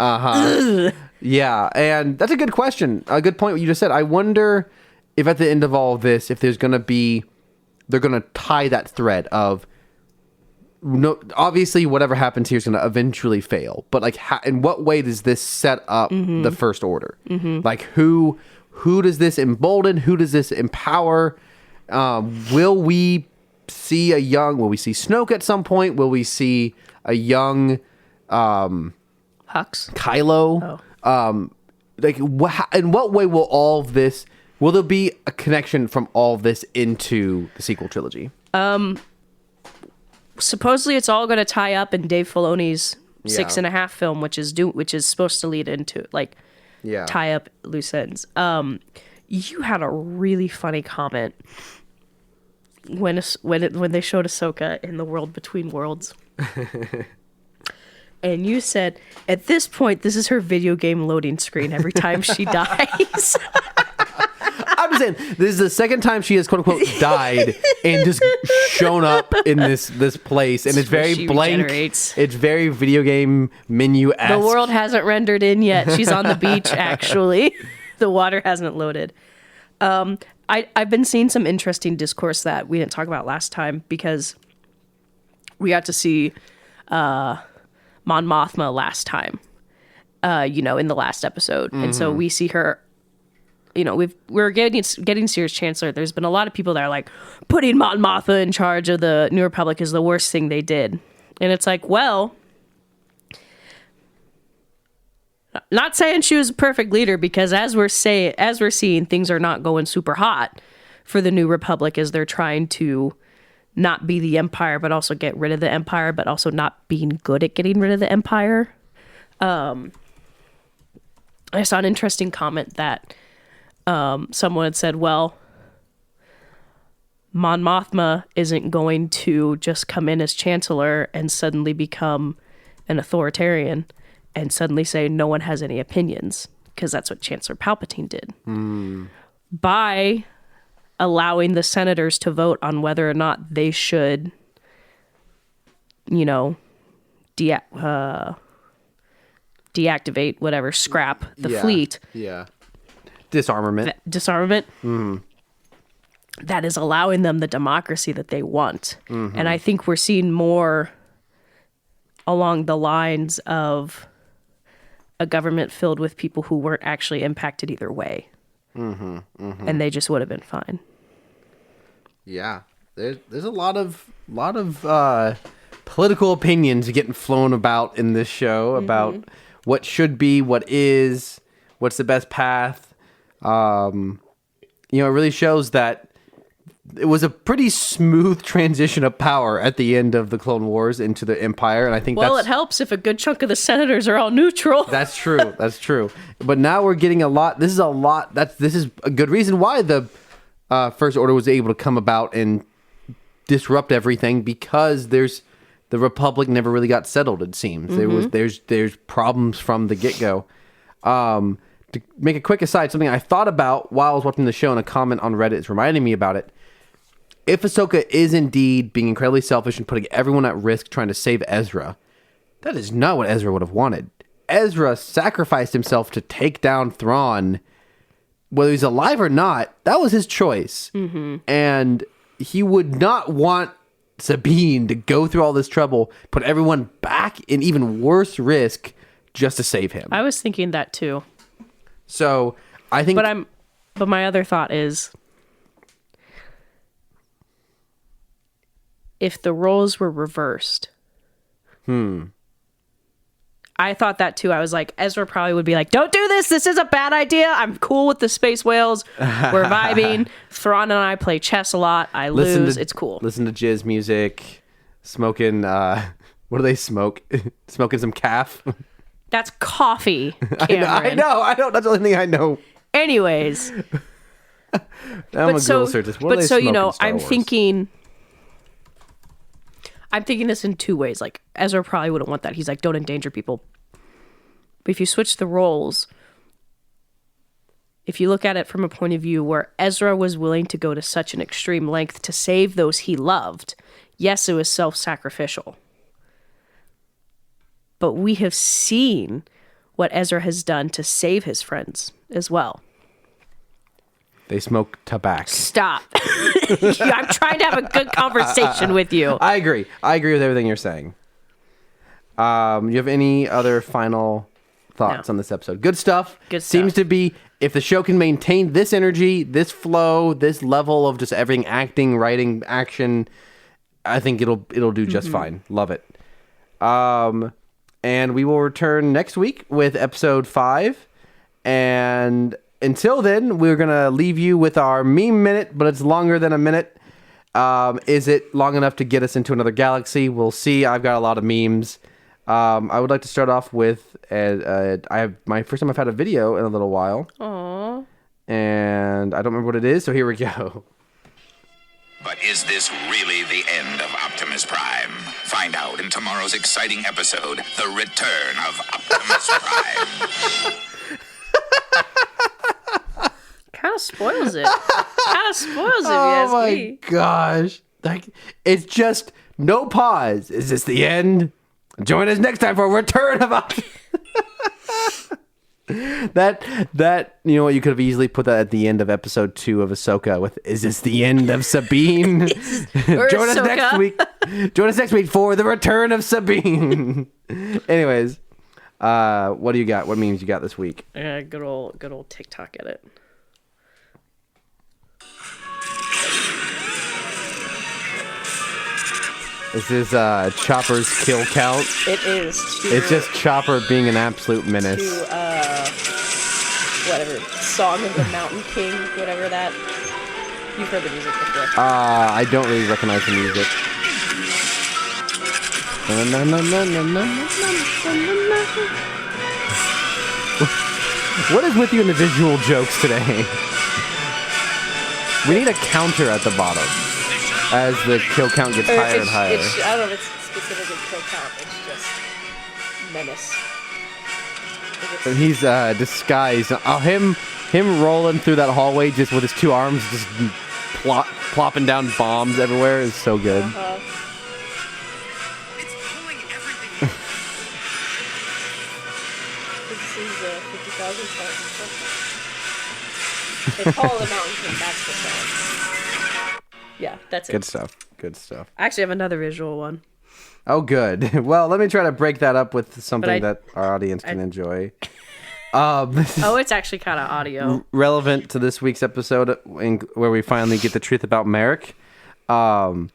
Yeah, and that's a good question. A good point what you just said. I wonder if at the end of all of this, if there's going to be they're going to tie that thread of, no, obviously whatever happens here is going to eventually fail, but like in what way does this set up the First Order? Like who does this embolden? Who does this empower? Will we see Snoke at some point? Will we see a young Hux? Kylo? Like in what way will all of this, will there be a connection from all of this into the sequel trilogy? Supposedly it's all going to tie up in Dave Filoni's 6.5 film, which is supposed to lead into tie up loose ends. You had a really funny comment when they showed Ahsoka in the World Between Worlds. And you said, at this point, this is her video game loading screen every time she dies. I'm just saying, this is the second time she has quote unquote died and just shown up in this place, and it's very blank. Regenerates. It's very video game menu-esque. The world hasn't rendered in yet. She's on the beach, actually. The water hasn't loaded. I've been seeing some interesting discourse that we didn't talk about last time, because we got to see Mon Mothma last time, in the last episode. And so we see her, we're getting Sears Chancellor. There's been a lot of people that are like, putting Mon Mothma in charge of the New Republic is the worst thing they did. And it's like, well, not saying she was a perfect leader, because as we're seeing, things are not going super hot for the New Republic as they're trying to not be the Empire, but also get rid of the Empire, but also not being good at getting rid of the Empire. I saw an interesting comment that someone had said, well, Mon Mothma isn't going to just come in as Chancellor and suddenly become an authoritarian and suddenly say no one has any opinions, because that's what Chancellor Palpatine did. By allowing the senators to vote on whether or not they should, deactivate, whatever, scrap the fleet. Yeah. Disarmament. That is allowing them the democracy that they want. And I think we're seeing more along the lines of a government filled with people who weren't actually impacted either way. And they just would have been fine. Yeah. There's a lot of political opinions getting flown about in this show about what should be, what is, what's the best path. It really shows that it was a pretty smooth transition of power at the end of the Clone Wars into the Empire, and I think it helps if a good chunk of the senators are all neutral. That's true. That's true. But now we're getting a lot. This is a good reason why the First Order was able to come about and disrupt everything, because the Republic never really got settled. It seems there's problems from the get-go. To make a quick aside, something I thought about while I was watching the show, and a comment on Reddit is reminding me about it. If Ahsoka is indeed being incredibly selfish and putting everyone at risk trying to save Ezra, that is not what Ezra would have wanted. Ezra sacrificed himself to take down Thrawn. Whether he's alive or not, that was his choice. And he would not want Sabine to go through all this trouble, put everyone back in even worse risk just to save him. I was thinking that too. So I think, but my other thought is, if the roles were reversed, I thought that too. I was like, Ezra probably would be like, "Don't do this. This is a bad idea. I'm cool with the space whales. We're vibing. Thrawn and I play chess a lot. I lose. It's cool. Listen to jizz music, smoking. What do they smoke? Smoking some calf." That's coffee, Cameron. I know. That's the only thing I know. Anyways. I'm thinking this in two ways. Like, Ezra probably wouldn't want that. He's like, don't endanger people. But if you switch the roles, if you look at it from a point of view where Ezra was willing to go to such an extreme length to save those he loved, yes, it was self-sacrificial. But we have seen what Ezra has done to save his friends as well. They smoke tobacco. Stop. I'm trying to have a good conversation with you. I agree with everything you're saying. You have any other final thoughts on this episode? Good stuff. Seems to be, if the show can maintain this energy, this flow, this level of just everything, acting, writing, action, I think it'll do just fine. Love it. And we will return next week with episode 5. And until then, we're going to leave you with our meme minute, but it's longer than a minute. Is it long enough to get us into another galaxy? We'll see. I've got a lot of memes. I would like to start off with my first time I've had a video in a little while. Aww. And I don't remember what it is, so here we go. But is this really the end of Optimus Prime? Find out in tomorrow's exciting episode, The Return of Optimus Prime. Kind of spoils it. If you ask me. Oh my gosh. It's just no pause. Is this the end? Join us next time for Return of Optimus. That you know what, you could have easily put that at the end of episode 2 of Ahsoka with, is this the end of Sabine? Join us next week for the return of Sabine. Anyways, what do you got? What memes you got this week? Good old TikTok edit. This is Chopper's kill count. It is. It's just Chopper being an absolute menace. Whatever, Song of the Mountain King, whatever that. You've heard the music before. I don't really recognize the music. What is with you in the visual jokes today? We need a counter at the bottom as the kill count gets higher and higher. I don't know if it's specifically kill count. It's just menace. And he's disguised. Him rolling through that hallway just with his 2 arms, just plopping down bombs everywhere is so good. It's pulling everything. This is 50,000 stars. They call the Mountain King. That's the song. Yeah, that's it. Good stuff. I actually have another visual one. Oh, good. Well, let me try to break that up with something that our audience can enjoy. It's actually kind of audio. Relevant to this week's episode, where we finally get the truth about Merrick. One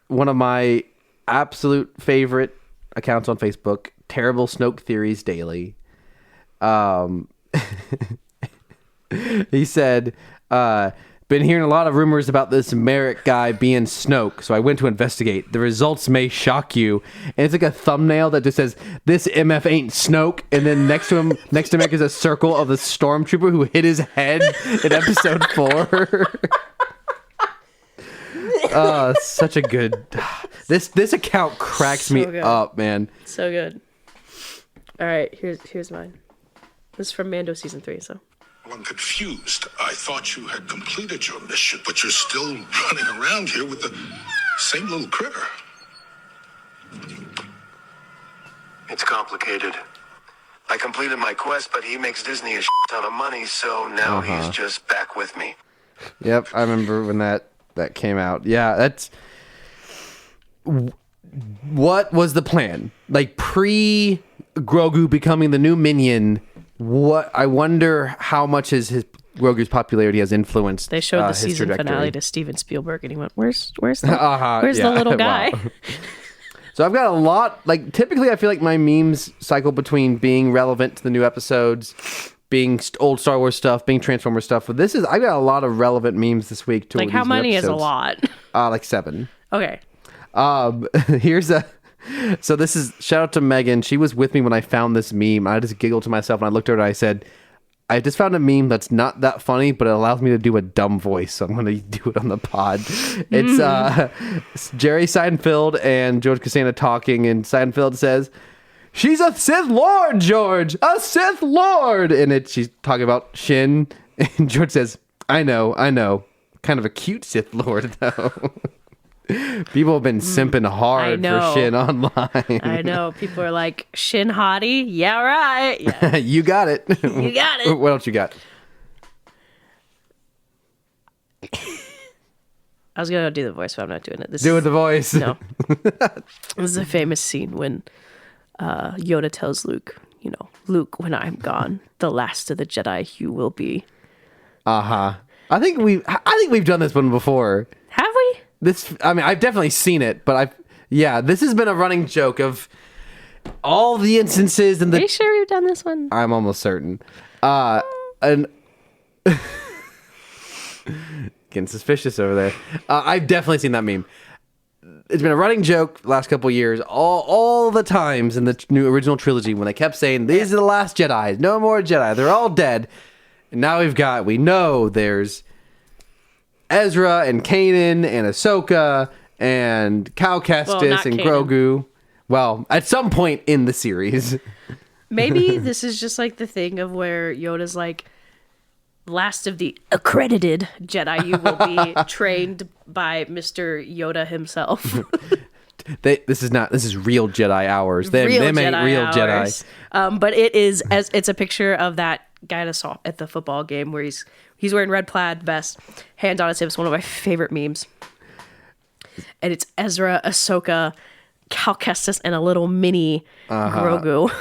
of my absolute favorite accounts on Facebook, Terrible Snoke Theories Daily. He said, been hearing a lot of rumors about this Merrick guy being Snoke, so I went to investigate. The results may shock you. And it's like a thumbnail that just says, "This MF ain't Snoke," and then next to Merrick is a circle of the stormtrooper who hit his head in episode 4. Such a good. This account cracks me up, man. So good. All right, here's mine. This is from Mando season 3. So. I'm confused. I thought you had completed your mission, but you're still running around here with the same little critter. It's complicated. I completed my quest, but he makes Disney a ton of money, so now he's just back with me. Yep, I remember when that came out. Yeah, that's... What was the plan? Like, pre-Grogu becoming the new minion... What I wonder how much is Grogu's popularity has influenced. They showed the season finale to Steven Spielberg, and he went, "Where's the little guy?" Wow. So I've got a lot. Like typically, I feel like my memes cycle between being relevant to the new episodes, being old Star Wars stuff, being Transformers stuff. But I got a lot of relevant memes this week. To like how many is a lot? Like 7. Okay. So this is, shout out to Megan. She was with me when I found this meme. I just giggled to myself and I looked at her and I said, I just found a meme that's not that funny, but it allows me to do a dumb voice. So I'm going to do it on the pod. It's Jerry Seinfeld and George Costanza talking, and Seinfeld says, "She's a Sith Lord, George, a Sith Lord." And she's talking about Shin. And George says, I know. Kind of a cute Sith Lord, though. People have been simping hard for Shin online. I know. People are like, "Shin hottie? Yeah, right." Yeah. You got it. You got it. What else you got? I was gonna do the voice, but I'm not doing it. Do the voice. No. This is a famous scene when Yoda tells Luke, Luke, when I'm gone, the last of the Jedi you will be. I think we've done this one before. Have we? I've definitely seen it, but this has been a running joke of all the instances and Are you sure we've done this one? I'm almost certain. And getting suspicious over there. I've definitely seen that meme. It's been a running joke the last couple of years, all the times in the new original trilogy when they kept saying, these are the last Jedi, no more Jedi, they're all dead. And now we know there's Ezra and Kanan and Ahsoka and Cal Kestis and Kanan. Grogu. Well, at some point in the series. Maybe this is just like the thing of where Yoda's like, last of the accredited Jedi, you will be trained by Mr. Yoda himself. This is real Jedi hours. They make real Jedi. But it's a picture of that guy I saw at the football game where he's wearing red plaid vest, hands on his hips. One of my favorite memes. And it's Ezra, Ahsoka, Cal Kestis, and a little mini Grogu,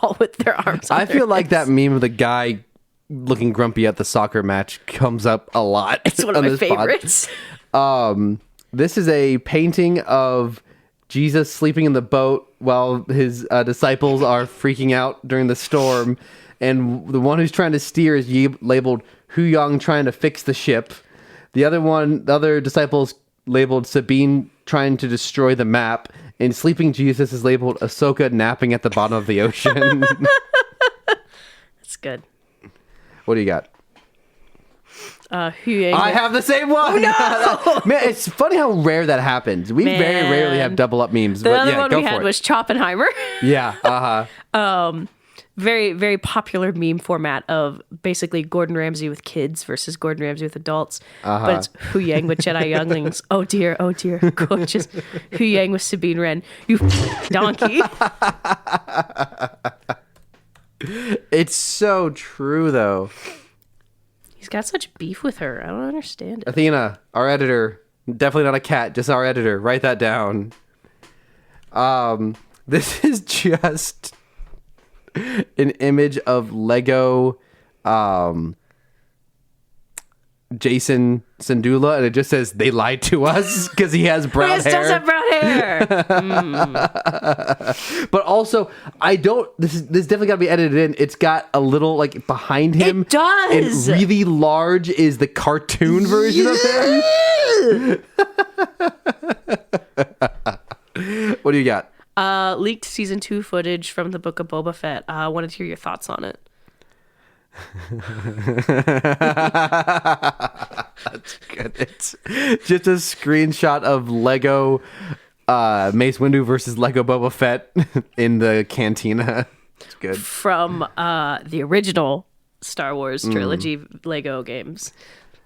all with their arms. I feel like that meme of the guy looking grumpy at the soccer match comes up a lot. It's one of my favorites. This is a painting of Jesus sleeping in the boat while his disciples are freaking out during the storm, and the one who's trying to steer is labeled Hu Yang trying to fix the ship. The other disciples labeled Sabine trying to destroy the map, and sleeping Jesus is labeled Ahsoka napping at the bottom of the ocean. That's good. What do you got? Hu Yang. I have the same one. Oh, no! Man, it's funny how rare that happens. We very rarely have double up memes. The but other yeah, one go we for had it. was Choppenheimer. Yeah. Very, very popular meme format of basically Gordon Ramsay with kids versus Gordon Ramsay with adults. But it's Hu Yang with Jedi younglings. Oh dear, gorgeous. Hu Yang with Sabine Wren. You donkey. It's so true, though. He's got such beef with her. I don't understand it. Athena, our editor, definitely not a cat, just our editor. Write that down. This is just an image of Lego Jason Sandula, and it just says they lied to us because he has brown hair. Does have brown hair. But also, this definitely got to be edited in. It's got a little like behind him. It does. And really large is the cartoon version of him. What do you got? Leaked season 2 footage from the Book of Boba Fett. I wanted to hear your thoughts on it. That's good. It's just a screenshot of Lego Mace Windu versus Lego Boba Fett in the cantina. It's good. From the original Star Wars trilogy Lego games.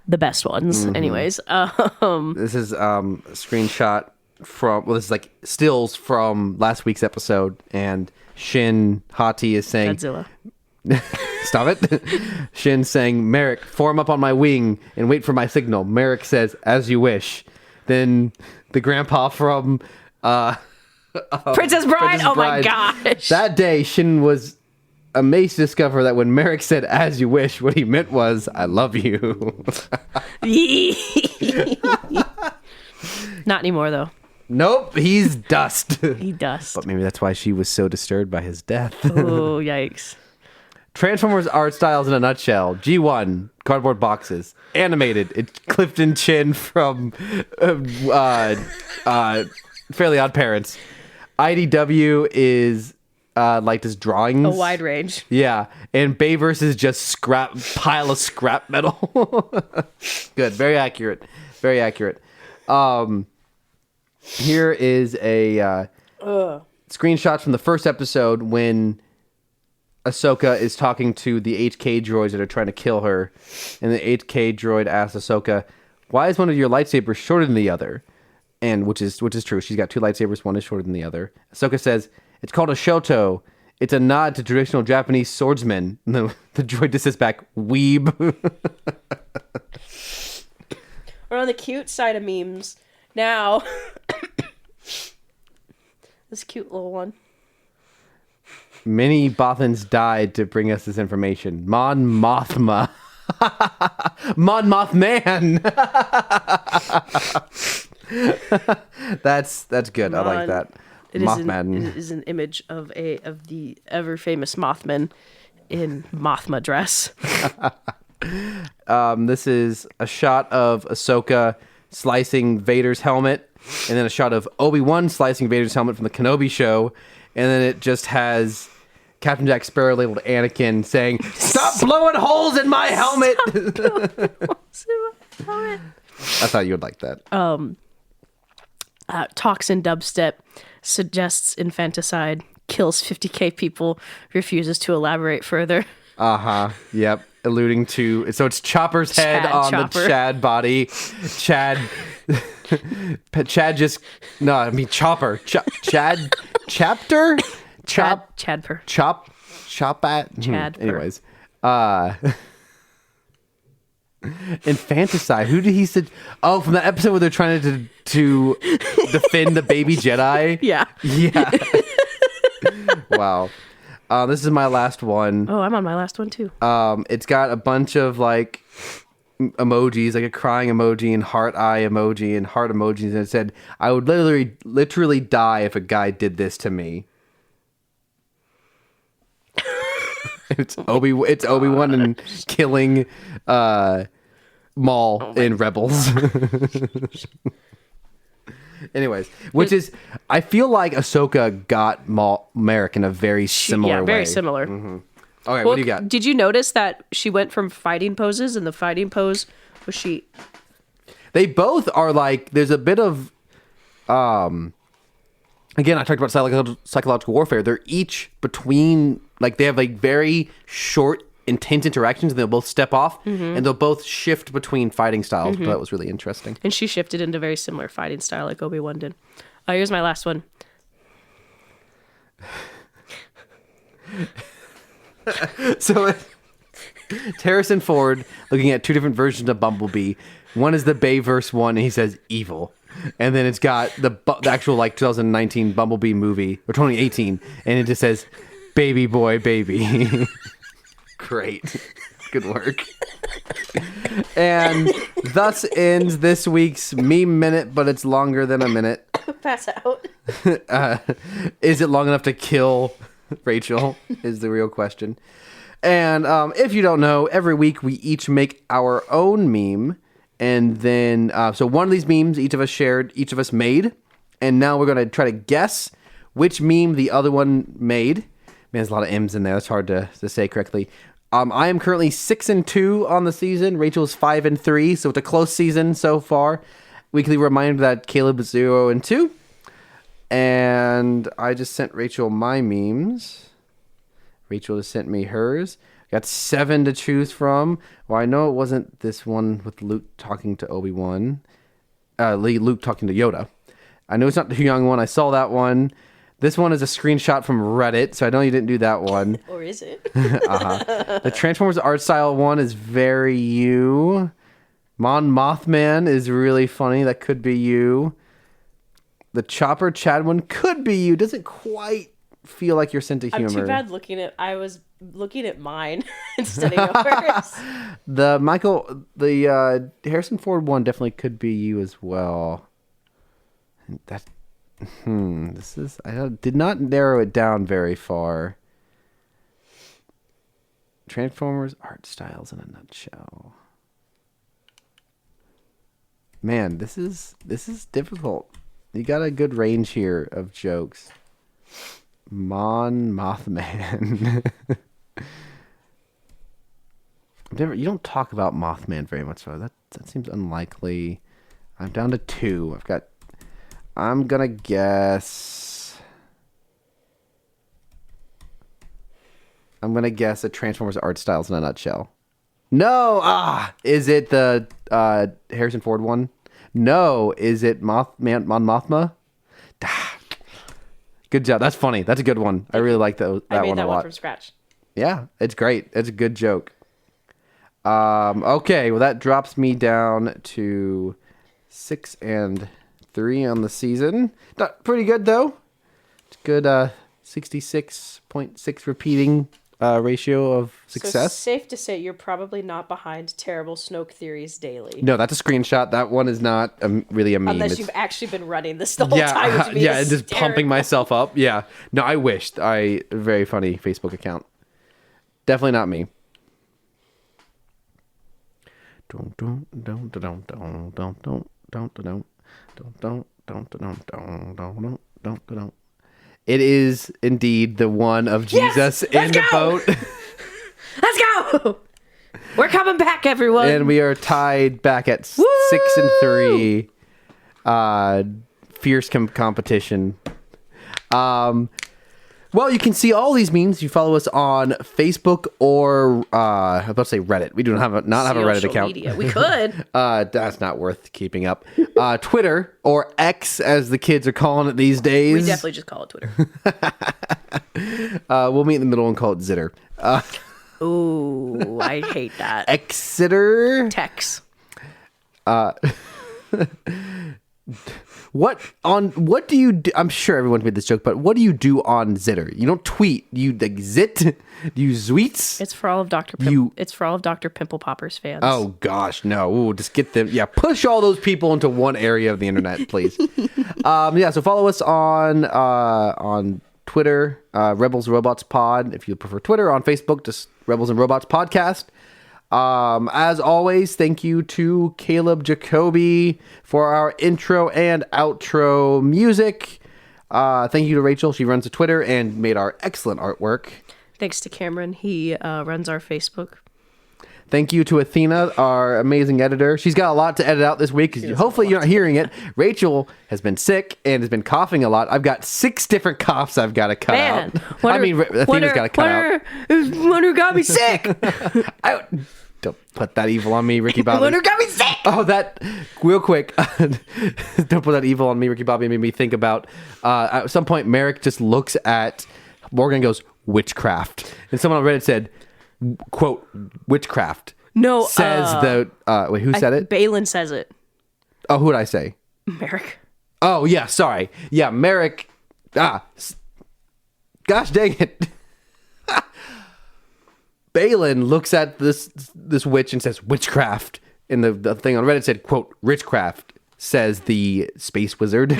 The best ones, anyways. This is a screenshot this is like stills from last week's episode, and Shin Hati is saying Godzilla. Stop it. Shin saying, Merrick, form up on my wing and wait for my signal. Merrick says, as you wish. Then the grandpa from Princess Bride? Oh my gosh. That day, Shin was amazed to discover that when Merrick said, as you wish, what he meant was, I love you. Not anymore, though. Nope, he's dust. He dust. But maybe that's why she was so disturbed by his death. Oh, yikes. Transformers art styles in a nutshell. G1, cardboard boxes. Animated, it's Clifton Chin from Fairly Odd Parents. IDW is like this drawings. A wide range. Yeah, and Bayverse is just pile of scrap metal. Good, very accurate. Very accurate. Here is a screenshot from the first episode when Ahsoka is talking to the HK droids that are trying to kill her, and the HK droid asks Ahsoka, "Why is one of your lightsabers shorter than the other?" And which is true. She's got two lightsabers. One is shorter than the other. Ahsoka says, "It's called a shoto. It's a nod to traditional Japanese swordsmen." And the droid just says back, "Weeb." the cute side of memes. Now, this cute little one. Many Bothans died to bring us this information. Mon Mothma. Mon Mothman. That's good. I like that. It is an image of the ever famous Mothman in Mothma dress. This is a shot of Ahsoka slicing Vader's helmet, and then a shot of Obi-Wan slicing Vader's helmet from the Kenobi show, and then it just has Captain Jack Sparrow labeled Anakin saying, "Stop blowing holes in my helmet!" I thought you would like that. Toxin dubstep suggests infanticide, kills 50k people, refuses to elaborate further. Yep. Alluding to, so it's Chopper's head on the Chad body. Chad just, no, I mean Chopper. Chad, chapter? Chadper. Chop at? Chad. Anyways. Infanticide. Who did he say? Oh, from the episode where they're trying to defend the baby Jedi? Yeah. Yeah. Wow. This is my last one. Oh, I'm on my last one too. It's got a bunch of like emojis, like a crying emoji and heart eye emoji and heart emojis, and it said, "I would literally die if a guy did this to me." It's Obi-Wan and killing Maul in Rebels. Anyways, I feel like Ahsoka got Merrick in a very similar way. Yeah, very similar. Mm-hmm. Okay, what do you got? Did you notice that she went from fighting poses, and the fighting pose was she... They both are like, there's a bit of, again, I talked about psychological warfare. They're each between, like, they have like very short, intense interactions, and they'll both step off, and they'll both shift between fighting styles. But that was really interesting. And she shifted into very similar fighting style like Obi-Wan did. Here's my last one. So Harrison Ford looking at two different versions of Bumblebee. One is the Bayverse one, and he says evil. And then it's got the actual like 2019 Bumblebee movie, or 2018, and it just says baby boy baby. Great. Good work. And thus ends this week's Meme Minute, but it's longer than a minute. Pass out. Is it long enough to kill Rachel is the real question. And if you don't know, every week we each make our own meme. And then, so one of these memes each of us shared, each of us made. And now we're going to try to guess which meme the other one made. Man, there's a lot of M's in there. It's hard to say correctly. I am currently 6-2 on the season. Rachel's 5-3. So it's a close season so far. Weekly reminder that Caleb is 0-2. And I just sent Rachel my memes. Rachel just sent me hers. Got 7 to choose from. Well, I know it wasn't this one with Luke talking to Obi-Wan. Luke talking to Yoda. I know it's not the young one. I saw that one. This one is a screenshot from Reddit, so I know you didn't do that one. Or is it? The Transformers art style one is very you. Mon Mothman is really funny. That could be you. The Chopper Chad one could be you. Doesn't quite feel like your sense of humor. I'm too bad I was looking at mine instead of yours. The Harrison Ford one definitely could be you as well. That I did not narrow it down very far. Transformers art styles in a nutshell. Man, this is difficult. You got a good range here of jokes. Mon Mothman. You don't talk about Mothman very much, so that seems unlikely. I'm down to 2. I'm gonna guess a Transformers art styles in a nutshell. No! Is it the Harrison Ford one? No. Is it Mon Mothma? Good job. That's funny. That's a good one. I really like that one a lot. I made that one from scratch. Yeah, it's great. It's a good joke. Okay, well that drops me down to 6 and 3 on the season. Not pretty good though. It's good 66.6 repeating ratio of success. So safe to say you're probably not behind terrible Snoke theories daily. No, that's a screenshot. That one is not really a meme. Unless you've actually been running this the whole time. Which means and just pumping myself up. Yeah. No, I wished. Very funny Facebook account. Definitely not me. It is indeed the one of Jesus in the boat. Let's go! We're coming back, everyone. And we are tied back at 6 and 3. Fierce competition. Well, you can see all these memes. You follow us on Facebook or I was about to say Reddit. We do not have a Reddit account. Media. We could. That's not worth keeping up. Twitter or X, as the kids are calling it these days. We definitely just call it Twitter. We'll meet in the middle and call it Zitter. Ooh, I hate that. Exeter. Tex. What do you do? I'm sure everyone made this joke, but what do you do on Zitter? You don't tweet. You like zit? Do you zweets? It's for all of it's for all of Dr. Pimple Popper's fans. Oh gosh, no. Ooh, just get them. Yeah, push all those people into one area of the internet, please. So follow us on Twitter, Rebels Robots Pod, if you prefer Twitter. On Facebook, just Rebels and Robots Podcast. As always, thank you to Caleb Jacoby for our intro and outro music. Thank you to Rachel. She runs the Twitter and made our excellent artwork. Thanks to Cameron. He runs our Facebook. Thank you to Athena, our amazing editor. She's got a lot to edit out this week because hopefully you're not hearing it. Rachel has been sick and has been coughing a lot. I've got 6 different coughs I've got to cut out. Athena's got to cut out. Wonder got me sick. Don't put that evil on me, Ricky Bobby. Wonder got me sick. Oh, that real quick. Don't put that evil on me, Ricky Bobby. Made me think about at some point Merrick just looks at Morgan and goes, witchcraft. And someone on Reddit said, quote, witchcraft. No, says wait, who said it? Balin says it. Oh, who did I say? Merrick. Oh, yeah, sorry. Yeah, Merrick. Gosh dang it. Balin looks at this witch and says witchcraft, and the thing on Reddit said, quote, richcraft, says the space wizard.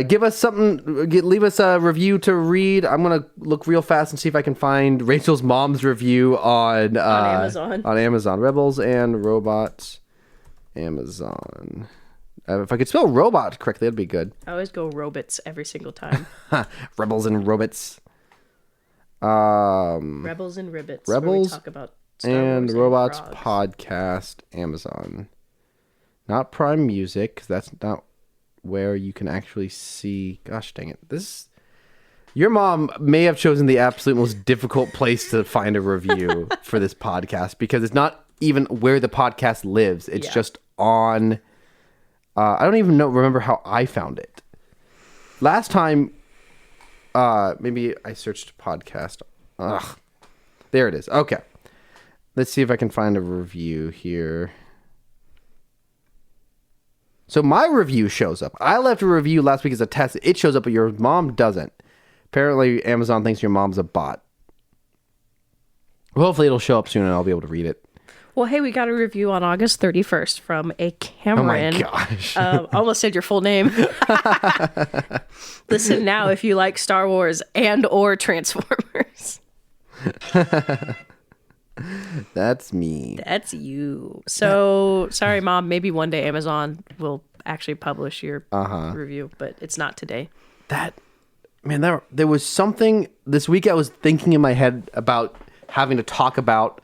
Give us something, leave us a review to read. I'm gonna look real fast and see if I can find Rachel's mom's review on Amazon. Rebels and Robots Amazon. If I could spell robot correctly, that'd be good. I always go robots every single time. Rebels and Robots. Rebels and Ribbits. Rebels where we talk about Star and Wars Robots and podcast, Amazon. Not Prime Music, because that's not where you can actually see. Gosh dang it. Your mom may have chosen the absolute most difficult place to find a review for this podcast, because it's not even where the podcast lives. It's just on... I don't even remember how I found it. Last time, maybe I searched podcast. Ugh. There it is. Okay. Let's see if I can find a review here. So my review shows up. I left a review last week as a test. It shows up, but your mom doesn't. Apparently, Amazon thinks your mom's a bot. Well, hopefully it'll show up soon and I'll be able to read it. Well, hey, we got a review on August 31st from a Cameron. Oh my gosh. Almost said your full name. Listen now if you like Star Wars and or Transformers. That's me. That's you. So, sorry, Mom. Maybe one day Amazon will actually publish your review, but it's not today. There was something this week I was thinking in my head about having to talk about.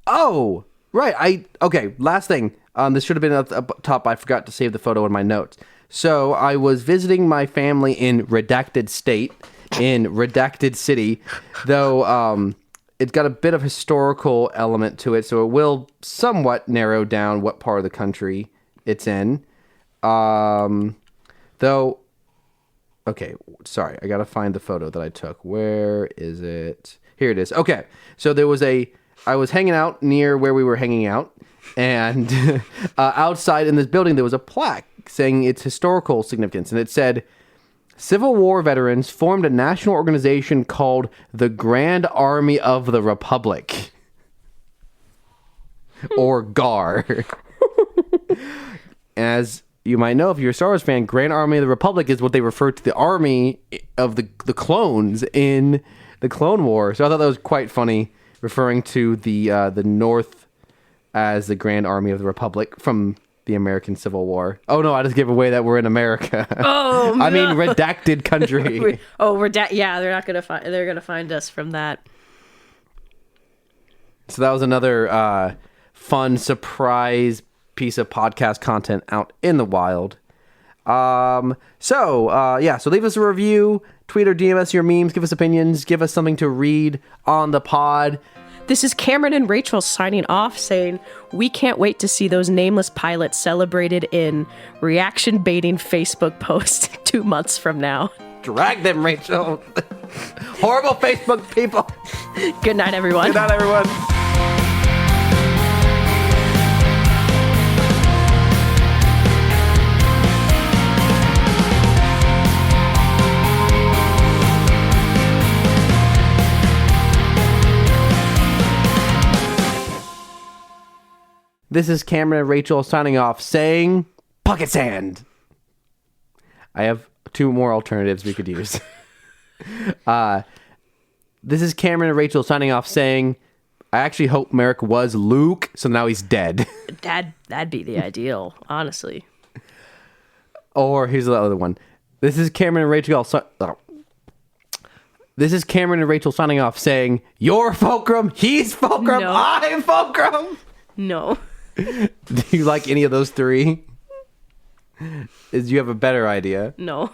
Oh, right. Okay, last thing. This should have been up top. I forgot to save the photo in my notes. So I was visiting my family in Redacted State, in Redacted City, though it's got a bit of historical element to it, so it will somewhat narrow down what part of the country it's in. Though, okay, sorry, I gotta find the photo that I took. Where is it? Here it is. Okay, so there was a I was hanging out near where we were hanging out, and outside in this building there was a plaque saying its historical significance, and it said, Civil War veterans formed a national organization called the Grand Army of the Republic. Or GAR. As you might know, if you're a Star Wars fan, Grand Army of the Republic is what they refer to the army of the clones in the Clone War. So I thought that was quite funny, referring to the North as the Grand Army of the Republic from the American Civil War. Oh no, I just gave away that we're in America. Oh, I mean, redacted country. Yeah, they're not gonna find. They're gonna find us from that. So that was another fun surprise piece of podcast content out in the wild. So leave us a review, tweet or DM us your memes, give us opinions, give us something to read on the pod. This is Cameron and Rachel signing off, saying we can't wait to see those nameless pilots celebrated in reaction baiting Facebook posts 2 months from now. Drag them, Rachel. Horrible Facebook people. Good night, everyone. Good night, everyone. This is Cameron and Rachel signing off saying, Pocket Sand. I have 2 more alternatives we could use. This is Cameron and Rachel signing off saying, I actually hope Merrick was Luke, so now he's dead. That'd be the ideal, honestly. Or here's the other one. This is Cameron and Rachel. This is Cameron and Rachel signing off saying, You're Fulcrum, he's Fulcrum, No. I'm Fulcrum. No. Do you like any of those 3? Do you have a better idea? No.